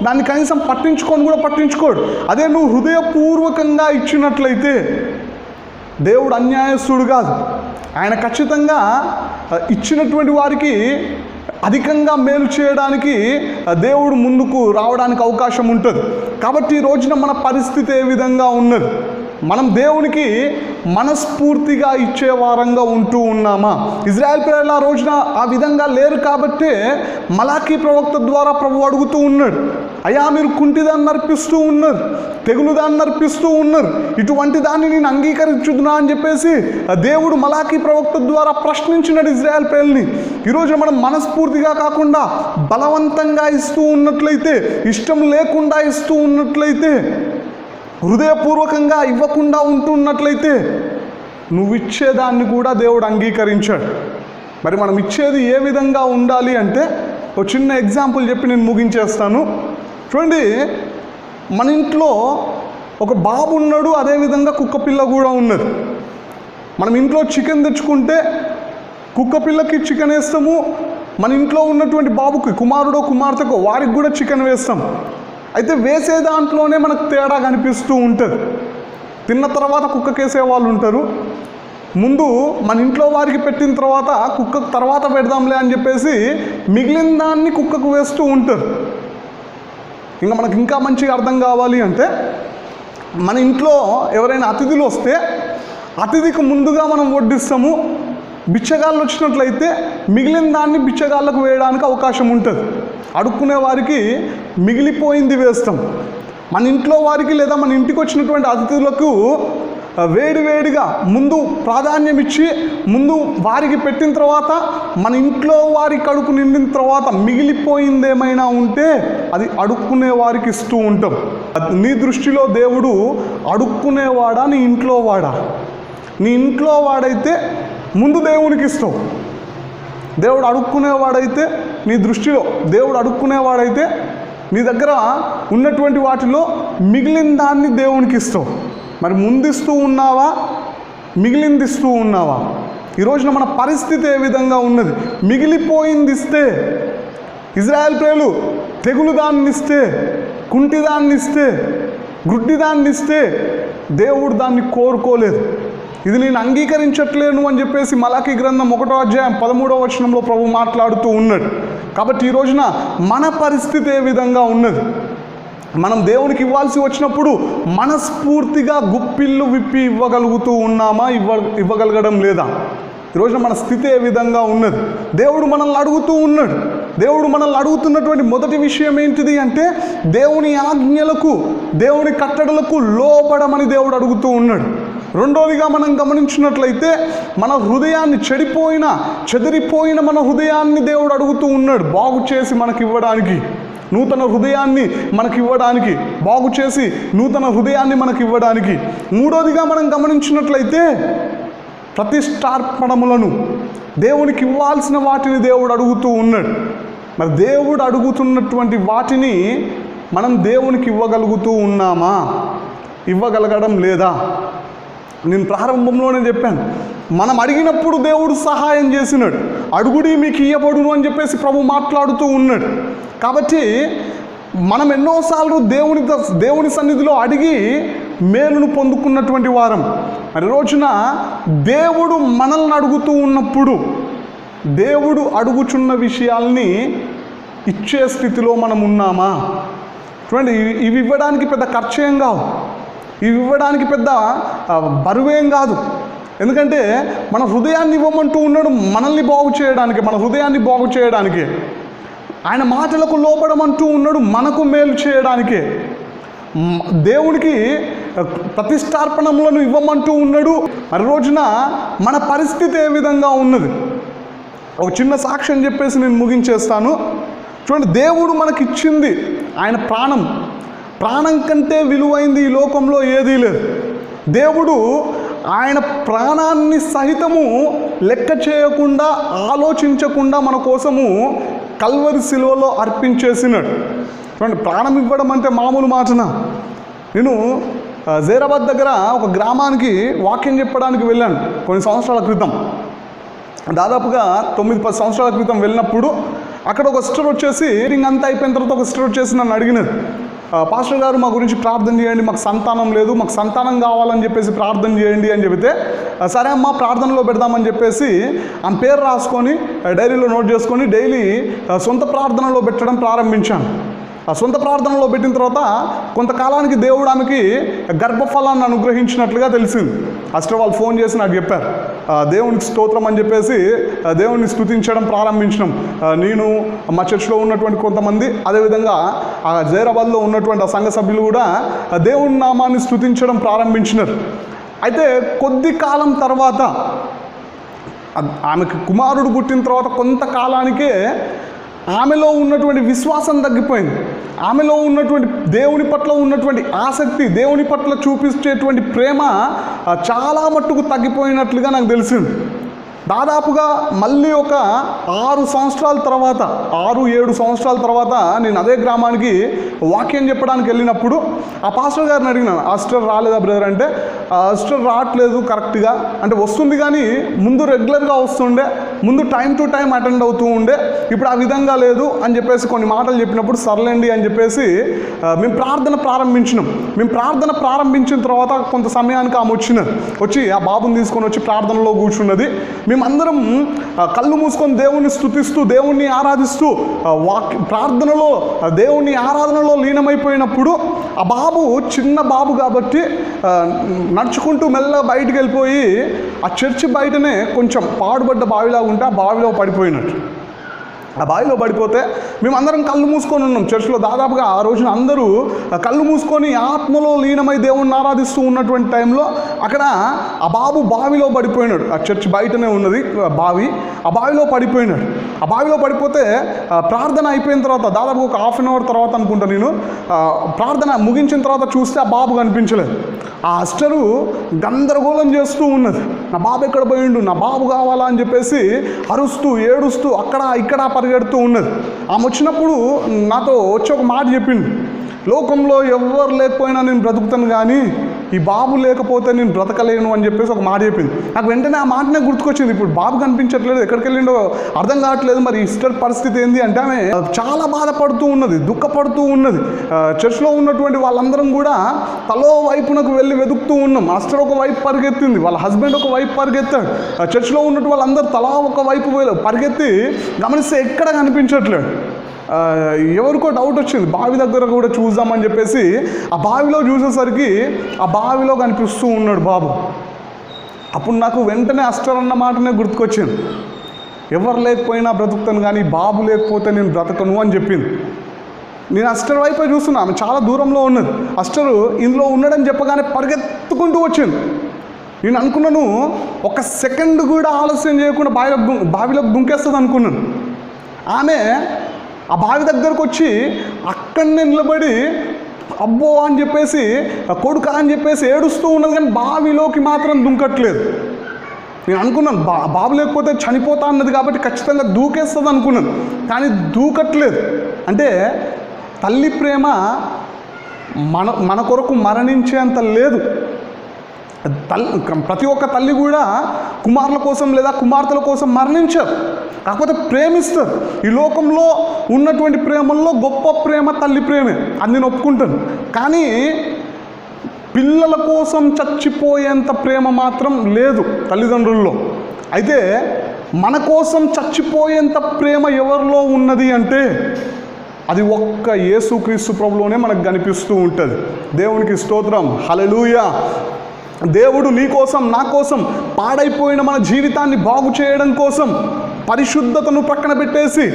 దాన్ని కనీసం పట్టించుకోడు. అదే నువ్వు హృదయపూర్వకంగా ఇచ్చినట్లయితే దేవుడు అన్యాయస్తుడు కాదు. ఆయన ఖచ్చితంగా ఇచ్చినటువంటి వారికి అధికంగా మేలు చేయడానికి దేవుడు ముందుకు రావడానికి అవకాశం ఉంటుంది. కాబట్టి ఈ రోజున మన పరిస్థితి ఏ విధంగా ఉన్నది? మనం దేవునికి మనస్ఫూర్తిగా ఇచ్చే వారంగా ఉంటూ ఉన్నామా? ఇజ్రాయెల్ ప్రజలు ఆ రోజున ఆ విధంగా లేరు కాబట్టే మలాకీ ప్రవక్త ద్వారా ప్రభు అడుగుతూ ఉన్నాడు, అయ్యా మీరు కుంటిదాన్ని నర్పిస్తూ ఉన్నారు, తెగులు దాన్ని నర్పిస్తూ ఉన్నారు, ఇటువంటి దాన్ని నేను అంగీకరించుదునా అని చెప్పేసి దేవుడు మలాకీ ప్రవక్త ద్వారా ప్రశ్నించినాడు ఇజ్రాయెల్ ప్రజల్ని. ఈరోజు మనం మనస్ఫూర్తిగా కాకుండా బలవంతంగా ఇస్తూ ఉన్నట్లయితే, ఇష్టం లేకుండా ఇస్తూ ఉన్నట్లయితే, హృదయపూర్వకంగా ఇవ్వకుండా ఉంటున్నట్లయితే నువ్వు ఇచ్చేదాన్ని కూడా దేవుడు అంగీకరించాడు. మరి మనం ఇచ్చేది ఏ విధంగా ఉండాలి అంటే ఒక చిన్న ఎగ్జాంపుల్ చెప్పి నేను ముగించేస్తాను. చూడండి, మన ఇంట్లో ఒక బాబు ఉన్నాడు, అదేవిధంగా కుక్కపిల్ల కూడా ఉన్నది. మనం ఇంట్లో చికెన్ తెచ్చుకుంటే కుక్కపిల్లకి చికెన్ వేస్తాము, మన ఇంట్లో ఉన్నటువంటి బాబుకి, కుమారుడో కుమార్తెకో వారికి కూడా చికెన్ వేస్తాం. అయితే వేసే దాంట్లోనే మనకు తేడా కనిపిస్తూ ఉంటుంది. తిన్న తర్వాత కుక్కకేసే వాళ్ళు ఉంటారు, ముందు మన ఇంట్లో వారికి పెట్టిన తర్వాత కుక్కకు తర్వాత పెడదాంలే అని చెప్పేసి మిగిలిన దాన్ని కుక్కకు వేస్తూ ఉంటారు. ఇంకా మనకు ఇంకా మంచిగా అర్థం కావాలి అంటే మన ఇంట్లో ఎవరైనా అతిథులు వస్తే అతిథికి ముందుగా మనం వడ్డిస్తాము. బిచ్చగాళ్ళు వచ్చినట్లయితే మిగిలిన దాన్ని బిచ్చగాళ్ళకు వేయడానికి అవకాశం ఉంటుంది. అడుక్కునే వారికి మిగిలిపోయింది వేస్తాం. మన ఇంట్లో వారికి లేదా మన ఇంటికి వచ్చినటువంటి అతిథులకు వేడివేడిగా ముందు ప్రాధాన్యం ఇచ్చి ముందు వారికి పెట్టిన తర్వాత మన ఇంట్లో వారి కడుపు నిండిన తర్వాత మిగిలిపోయింది ఏమైనా ఉంటే అది అడుక్కునే వారికి ఇస్తూ ఉంటాం. నీ దృష్టిలో దేవుడు అడుక్కునేవాడా, నీ ఇంట్లో వాడా? నీ ఇంట్లో వాడైతే ముందు దేవునికి ఇస్తావు. దేవుడు అడుక్కునేవాడైతే నీ దృష్టిలో దేవుడు అడుక్కునేవాడైతే నీ దగ్గర ఉన్నటువంటి వాటిలో మిగిలిన దాన్ని దేవునికి ఇస్తావు. మరి ముందిస్తూ ఉన్నావా, మిగిలింది ఇస్తూ ఉన్నావా? ఈరోజున మన పరిస్థితి ఏ విధంగా ఉన్నది? మిగిలిపోయింది ఇస్తే, ఇజ్రాయెల్ ప్రజలు తెగులు దాన్ని ఇస్తే, కుంటి దాన్ని ఇస్తే, గుడ్డి దాన్ని ఇస్తే దేవుడు దాన్ని కోరుకోలేదు. ఇది నేను అంగీకరించట్లేను అని చెప్పేసి మలాకీ గ్రంథం 1వ అధ్యాయం 13వ వచనంలో ప్రభు మాట్లాడుతూ ఉన్నాడు. కాబట్టి ఈ రోజున మన పరిస్థితి ఏ విధంగా ఉన్నది? మనం దేవునికి ఇవ్వాల్సి వచ్చినప్పుడు మనస్ఫూర్తిగా గుప్పిళ్ళు విప్పి ఇవ్వగలుగుతూ ఉన్నామా, ఇవ్వగలగడం లేదా? ఈరోజున మన స్థితి ఏ విధంగా ఉన్నది? దేవుడు మనల్ని అడుగుతూ ఉన్నాడు. దేవుడు మనల్ని అడుగుతున్నటువంటి మొదటి విషయం ఏంటిది అంటే దేవుని ఆజ్ఞలకు, దేవుని కట్టడలకు లోబడమని దేవుడు అడుగుతూ ఉన్నాడు. రెండోదిగా మనం గమనించినట్లయితే మన హృదయాన్ని చెదిరిపోయిన మన హృదయాన్ని దేవుడు అడుగుతూ ఉన్నాడు బాగు చేసి మనకి ఇవ్వడానికి, నూతన హృదయాన్ని మనకి ఇవ్వడానికి, బాగు చేసి నూతన హృదయాన్ని మనకి ఇవ్వడానికి. మూడోదిగా మనం గమనించినట్లయితే ప్రతిష్టార్పణములను, దేవునికి ఇవ్వాల్సిన వాటిని దేవుడు అడుగుతూ ఉన్నాడు. మరి దేవుడు అడుగుతున్నటువంటి వాటిని మనం దేవునికి ఇవ్వగలుగుతూ ఉన్నామా, ఇవ్వగలగడం లేదా? నేను ప్రారంభంలోనే చెప్పాను, మనం అడిగినప్పుడు దేవుడు సహాయం చేసినాడు. అడుగుడి మీకు ఇయ్యబడును అని చెప్పేసి ప్రభు మాట్లాడుతూ ఉన్నాడు. కాబట్టి మనం ఎన్నోసార్లు దేవుని సన్నిధిలో అడిగి మేలును పొందుకున్నటువంటి వారం. మరి రోజున దేవుడు మనల్ని అడుగుతూ ఉన్నప్పుడు దేవుడు అడుగుచున్న విషయాల్ని ఇచ్చే స్థితిలో మనం ఉన్నామా? చూడండి, ఇవి ఇవ్వడానికి పెద్ద ఖర్చు ఏం కావు. ఇవి ఇవ్వడానికి పెద్ద బరువేం కాదు. ఎందుకంటే మన హృదయాన్ని ఇవ్వమంటూ ఉన్నాడు, మనల్ని బాగు చేయడానికి, మన హృదయాన్ని బాగు చేయడానికి. ఆయన మాటలకు లోపడమంటూ ఉన్నాడు, మనకు మేలు చేయడానికే. దేవునికి ప్రతిష్టార్పణములను ఇవ్వమంటూ ఉన్నాడు. మరి రోజున మన పరిస్థితి ఏ విధంగా ఉన్నది? ఒక చిన్న సాక్ష్యం చెప్పేసి నేను ముగించేస్తాను. చూడండి, దేవుడు మనకిచ్చింది ఆయన ప్రాణం కంటే విలువైంది ఈ లోకంలో ఏదీ లేదు. దేవుడు ఆయన ప్రాణాన్ని సహితము లెక్క చేయకుండా, ఆలోచించకుండా మన కోసము కల్వరి శిలువలో అర్పించేసినాడు. చూడండి, ప్రాణం ఇవ్వడం అంటే మామూలు మాటనా? నేను జైరాబాద్ దగ్గర ఒక గ్రామానికి వాక్యం చెప్పడానికి వెళ్ళాను కొన్ని సంవత్సరాల క్రితం. దాదాపుగా 9-10 సంవత్సరాల క్రితం వెళ్ళినప్పుడు అక్కడ ఒక సిస్టర్ వచ్చేసి అంతా అయిపోయిన తర్వాత ఒక సిస్టర్ వచ్చేసి నన్ను అడిగినది, పాస్టర్ గారు మా గురించి ప్రార్థన చేయండి, మాకు సంతానం లేదు, మాకు సంతానం కావాలని చెప్పేసి ప్రార్థన చేయండి అని చెబితే, సరే అమ్మా ప్రార్థనలో పెడదామని చెప్పేసి ఆమె పేరు రాసుకొని డైరీలో నోట్ చేసుకొని డైలీ సొంత ప్రార్థనలో పెట్టడం ప్రారంభించాను. ఆ సొంత ప్రార్థనలో పెట్టిన తర్వాత కొంతకాలానికి దేవుడు ఆమెకి గర్భఫలాన్ని అనుగ్రహించినట్లుగా తెలిసింది. అస్టర్ వాళ్ళు ఫోన్ చేసి నాకు చెప్పారు, దేవునికి స్తోత్రం అని చెప్పేసి దేవుడిని స్తుతించడం ప్రారంభించినాం. నేను, మా చర్చ్లో ఉన్నటువంటి కొంతమంది, అదేవిధంగా ఆ జైరాబాద్లో ఉన్నటువంటి ఆ సంఘ సభ్యులు కూడా దేవుని నామాన్ని స్తుతించడం ప్రారంభించినారు. అయితే కొద్ది కాలం తర్వాత ఆమెకు కుమారుడు పుట్టిన తర్వాత కొంతకాలానికే ఆమెలో ఉన్నటువంటి విశ్వాసం తగ్గిపోయింది. ఆమెలో ఉన్నటువంటి దేవుని పట్ల ఉన్నటువంటి ఆసక్తి, దేవుని పట్ల చూపించేటువంటి ప్రేమ చాలా మట్టుకు తగ్గిపోయినట్లుగా నాకు తెలిసింది. దాదాపుగా మళ్ళీ ఒక 6-7 సంవత్సరాల తర్వాత నేను అదే గ్రామానికి వాక్యం చెప్పడానికి వెళ్ళినప్పుడు ఆ పాస్టర్ గారిని అడిగినాను, ఆ సిస్టర్ రాలేదా బ్రదర్ అంటే, ఆ సిస్టర్ రావట్లేదు కరెక్ట్గా, అంటే వస్తుంది కానీ ముందు రెగ్యులర్గా వస్తుండే, ముందు టైం టు టైం అటెండ్ అవుతూ ఉండే, ఇప్పుడు ఆ విధంగా లేదు అని చెప్పేసి కొన్ని మాటలు చెప్పినప్పుడు సర్లేండి అని చెప్పేసి మేము ప్రార్థన ప్రారంభించిన తర్వాత కొంత సమయానికి ఆమె వచ్చి ఆ బాబుని తీసుకొని వచ్చి ప్రార్థనలో కూర్చున్నది. మేమందరం కళ్ళు మూసుకొని దేవుణ్ణి స్తుతిస్తూ, దేవుణ్ణి ఆరాధిస్తూ ప్రార్థనలో, దేవుణ్ణి ఆరాధనలో లీనమైపోయినప్పుడు ఆ బాబు చిన్న బాబు కాబట్టి నడుచుకుంటూ మెల్లగా బయటికి వెళ్ళిపోయి ఆ చర్చి బయటనే కొంచెం పాడుబడ్డ బావిలాగా ఉంటే ఆ బావిలో పడిపోయినట్టు. ఆ బావిలో పడిపోతే మేమందరం కళ్ళు మూసుకొని ఉన్నాం చర్చిలో. దాదాపుగా ఆ రోజున అందరూ కళ్ళు మూసుకొని ఆత్మలో లీనమై దేవుణ్ణి ఆరాధిస్తూ ఉన్నటువంటి టైంలో అక్కడ ఆ బాబు బావిలో పడిపోయినాడు. ఆ చర్చ్ బయటనే ఉన్నది బావి, ఆ బావిలో పడిపోయినాడు. ఆ బావిలో పడిపోతే ప్రార్థన అయిపోయిన తర్వాత దాదాపు ఒక 1/2 అవర్ తర్వాత అనుకుంటా, నేను ప్రార్థన ముగించిన తర్వాత చూస్తే ఆ బాబు కనిపించలేదు. ఆ అస్టరు గందరగోళం చేస్తూ ఉన్నది, నా బాబు ఎక్కడ పోయిండు, నా బాబు కావాలా అని చెప్పేసి అరుస్తూ ఏడుస్తూ అక్కడ ఇక్కడ పరిగెడుతూ ఉన్నది. ఆమె వచ్చినప్పుడు నాతో వచ్చి ఒక మాట చెప్పింది, లోకంలో ఎవ్వరు లేకపోయినా నేను బ్రతుకుతాను కానీ ఈ బాబు లేకపోతే నేను బ్రతకలేను అని చెప్పేసి ఒక మాట చెప్పింది. నాకు వెంటనే ఆ మాటనే గుర్తుకొచ్చింది. ఇప్పుడు బాబు కనిపించట్లేదు, ఎక్కడికి వెళ్ళిండో అర్థం కావట్లేదు, మరి ఇస్టర్ పరిస్థితి ఏంది అంటే ఆమె చాలా బాధపడుతూ ఉన్నది, దుఃఖపడుతూ ఉన్నది. చర్చ్లో ఉన్నటువంటి వాళ్ళందరం కూడా తలో వైపునకు వెళ్ళి వెతుకుతూ ఉన్నాం. మాస్టర్ ఒక వైపు పరిగెత్తింది, వాళ్ళ హస్బెండ్ ఒక వైపు పరిగెత్తాడు. చర్చ్లో ఉన్నటువంటి వాళ్ళందరూ తలా ఒక వైపు పరిగెత్తి గమనిస్తే ఎక్కడ కనిపించట్లేడు. ఎవరికో డౌట్ వచ్చింది, బావి దగ్గర కూడా చూద్దామని చెప్పేసి ఆ బావిలో చూసేసరికి ఆ బావిలో కనిపిస్తూ ఉన్నాడు బాబు. అప్పుడు నాకు వెంటనే అస్టర్ అన్న మాటనే గుర్తుకొచ్చింది, ఎవరు లేకపోయినా బ్రతుకుతాను కానీ బాబు లేకపోతే నేను బ్రతకను అని చెప్పింది. నేను అస్టర్ వైపే చూస్తున్నా, ఆమె చాలా దూరంలో ఉన్నది. అస్టరు ఇందులో ఉన్నాడని చెప్పగానే పరిగెత్తుకుంటూ వచ్చింది. నేను అనుకున్నాను, ఒక సెకండ్ కూడా ఆలస్యం చేయకుండా బావిలోకి దుంకేస్తుంది అనుకున్నాను. ఆమె ఆ బావి దగ్గరకు వచ్చి అక్కడనే నిలబడి అబ్బో అని చెప్పేసి, కొడుకా అని చెప్పేసి ఏడుస్తూ ఉన్నది, కానీ బావిలోకి మాత్రం దుంకట్లేదు. నేను అనుకున్నాను బాబు లేకపోతే చనిపోతా అన్నది కాబట్టి ఖచ్చితంగా దూకేస్తుంది అనుకున్నాను, కానీ దూకట్లేదు. అంటే తల్లి ప్రేమ మన కొరకు మరణించేంత లేదు. ప్రతి ఒక్క తల్లి కూడా కుమారుల కోసం లేదా కుమార్తెల కోసం మరణించారు, కాకపోతే ప్రేమిస్తారు. ఈ లోకంలో ఉన్నటువంటి ప్రేమల్లో గొప్ప ప్రేమ తల్లి ప్రేమే, అది నేను ఒప్పుకుంటాను. కానీ పిల్లల కోసం చచ్చిపోయేంత ప్రేమ మాత్రం లేదు తల్లిదండ్రుల్లో. అయితే మన కోసం చచ్చిపోయేంత ప్రేమ ఎవరిలో ఉన్నది అంటే అది ఒక్క యేసుక్రీస్తు ప్రభులోనే మనకు కనిపిస్తూ ఉంటుంది. దేవునికి స్తోత్రం, హల్లెలూయా. దేవుడు నీ కోసం నా కోసం పాడైపోయిన మన జీవితాన్ని బాగు చేయడం కోసం పరిశుద్ధతను ప్రక్కన పెట్టేసి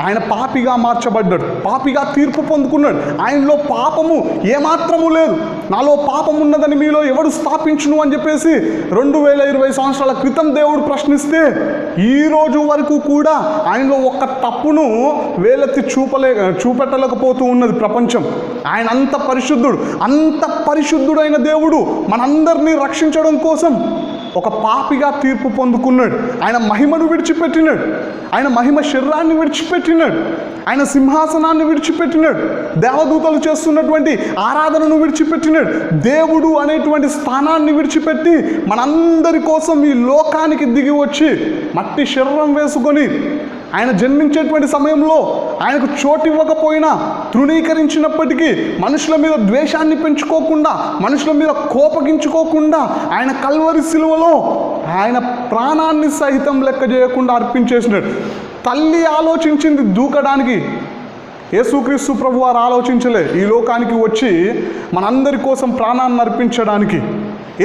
ఆయన పాపిగా మార్చబడ్డాడు, పాపిగా తీర్పు పొందుకున్నాడు. ఆయనలో పాపము ఏమాత్రము లేదు. నాలో పాపం ఉన్నదని మీలో ఎవడు స్థాపించును అని చెప్పేసి 2020 సంవత్సరాల క్రితం దేవుడు ప్రశ్నిస్తే ఈ రోజు వరకు కూడా ఆయనలో ఒక్క తప్పును వేలెత్తి చూపెట్టలేకపోతూ ఉన్నది ప్రపంచం. ఆయన అంత పరిశుద్ధుడైన దేవుడు మనందరినీ రక్షించడం కోసం ఒక పాపిగా తీర్పు పొందుకున్నాడు. ఆయన మహిమను విడిచిపెట్టినాడు, ఆయన మహిమ శరీరాన్ని విడిచిపెట్టినాడు, ఆయన సింహాసనాన్ని విడిచిపెట్టినాడు, దేవదూతలు చేస్తున్నటువంటి ఆరాధనను విడిచిపెట్టినాడు, దేవుడు అనేటువంటి స్థానాన్ని విడిచిపెట్టి మనందరి కోసం ఈ లోకానికి దిగి వచ్చి మట్టి శరీరం వేసుకొని ఆయన జన్మించేటువంటి సమయంలో ఆయనకు చోటు ఇవ్వకపోయినా తృణీకరించినప్పటికీ మనుషుల మీద ద్వేషాన్ని పెంచుకోకుండా, మనుషుల మీద కోపగించుకోకుండా ఆయన కల్వరి సిలువలో ఆయన ప్రాణాన్ని సహితం లెక్క చేయకుండా అర్పించేసినాడు. తల్లి ఆలోచించింది దూకడానికి, యేసుక్రీస్తు ప్రభు వారు ఆలోచించలే ఈ లోకానికి వచ్చి మనందరి కోసం ప్రాణాన్ని అర్పించడానికి.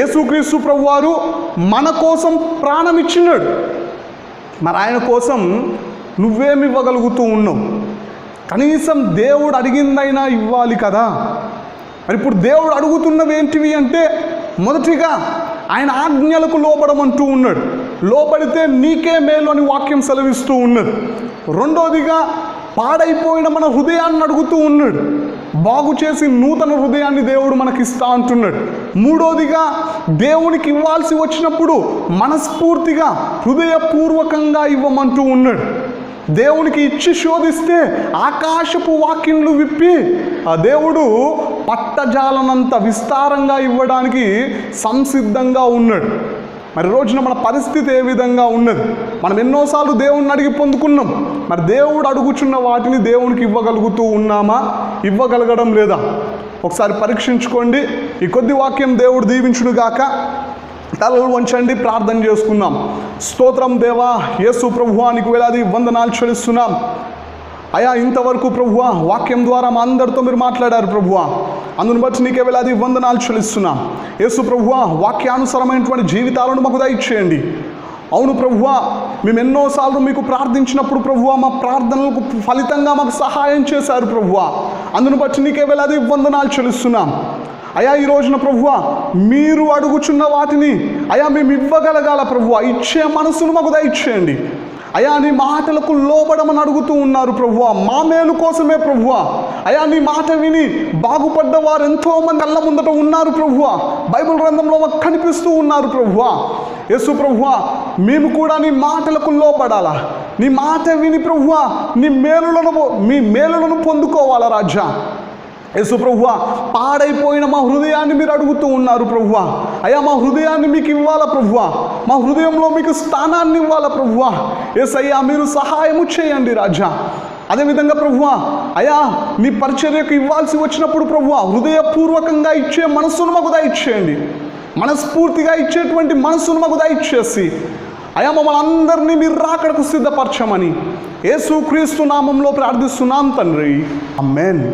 యేసుక్రీస్తు ప్రభు వారు మన కోసం ప్రాణం ఇచ్చినాడు. మరి ఆయన కోసం నువ్వేమి ఇవ్వగలుగుతూ ఉన్నావు? కనీసం దేవుడు అడిగిందైనా ఇవ్వాలి కదా. మరి ఇప్పుడు దేవుడు అడుగుతున్నవి ఏంటివి అంటే, మొదటిగా ఆయన ఆజ్ఞలకు లోబడమంటూ ఉన్నాడు. లోబడితే నీకే మేలు అని వాక్యం సెలవిస్తూ ఉన్నది. రెండోదిగా పాడైపోయిన మన హృదయాన్ని అడుగుతూ ఉన్నాడు, బాగు చేసి నూతన హృదయాన్ని దేవుడు మనకిస్తా అంటున్నాడు. మూడోదిగా దేవునికి ఇవ్వాల్సి వచ్చినప్పుడు మనస్ఫూర్తిగా హృదయపూర్వకంగా ఇవ్వమంటూ ఉన్నాడు. దేవునికి ఇచ్చి శోధిస్తే ఆకాశపు వాక్యంలు విప్పి ఆ దేవుడు పట్టజాలనంత విస్తారంగా ఇవ్వడానికి సంసిద్ధంగా ఉన్నాడు. మరి రోజున మన పరిస్థితి ఏ విధంగా ఉన్నది? మనం ఎన్నోసార్లు దేవుణ్ణి అడిగి పొందుకున్నాం. మరి దేవుడు అడుగుచున్న వాటిని దేవునికి ఇవ్వగలుగుతూ ఉన్నామా, ఇవ్వగలగడం లేదా? ఒకసారి పరీక్షించుకోండి. ఈ కొద్ది వాక్యం దేవుడు దీవించునుగాక. తలలు వంచండి, ప్రార్థన చేసుకుందాం. స్తోత్రం దేవా, యేసు ప్రభువా, నీకు వేలాది వందనాలు చెల్లిస్తున్నాం. అయా, ఇంతవరకు ప్రభువా వాక్యం ద్వారా మా అందరితో మీరు మాట్లాడారు ప్రభువా, అందును బట్టి నీకే వేలాది వందనాలు చెల్లిస్తున్నాం. యేసు ప్రభువా, వాక్యానుసారమైనటువంటి జీవితాలను మాకు దయచేయండి. అవును ప్రభువా, మేము ఎన్నోసార్లు మీకు ప్రార్థించినప్పుడు ప్రభువా మా ప్రార్థనలకు ఫలితంగా మాకు సహాయం చేశారు ప్రభువా, అందును బట్టి నీకే వేలాది వందనాలు చెల్లిస్తున్నాం. అయా, ఈ రోజున ప్రభువా మీరు అడుగుచున్న వాటిని అయా మేము ఇవ్వగలగాల ప్రభువా, ఇచ్చే మనసును మాకు దయచేయండి. అయా, నీ మాటలకు లోబడమని అడుగుతూ ఉన్నారు ప్రభువా, మా మేలు కోసమే ప్రభువా. అయా, నీ మాట విని బాగుపడ్డ వారు ఎంతోమంది కళ్ళ ముందట ఉన్నారు ప్రభువా, బైబిల్ గ్రంథంలో మాకు కనిపిస్తూ ఉన్నారు ప్రభువా. యేసు ప్రభువా, మేము కూడా నీ మాటలకు లోబడాలా, నీ మాట విని ప్రభువా మీ మేలులను పొందుకోవాలా రాజా. యేసు ప్రభువా, పాడైపోయిన మా హృదయాన్ని మీరు అడుగుతూ ఉన్నారు ప్రభువా. అయ్యా, మా హృదయాన్ని మీకు ఇవ్వాలా ప్రభువా, మా హృదయంలో మీకు స్థానాన్ని ఇవ్వాలా ప్రభువా. యేసయ్యా, మీరు సహాయము చేయండి రాజా. అదేవిధంగా ప్రభువా, అయ్యా నీ పరిచర్యకు ఇవ్వాల్సి వచ్చినప్పుడు ప్రభువా హృదయపూర్వకంగా ఇచ్చే మనస్సును మాకు దయచేయండి. మనస్ఫూర్తిగా ఇచ్చేటువంటి మనస్సును మాకు దయచేసి అయా మమ్మల్ని అందరినీ మీరు రాకడకు సిద్ధపరచమని యేసుక్రీస్తు నామంలో ప్రార్థిస్తున్నాం తండ్రి, ఆమేన్.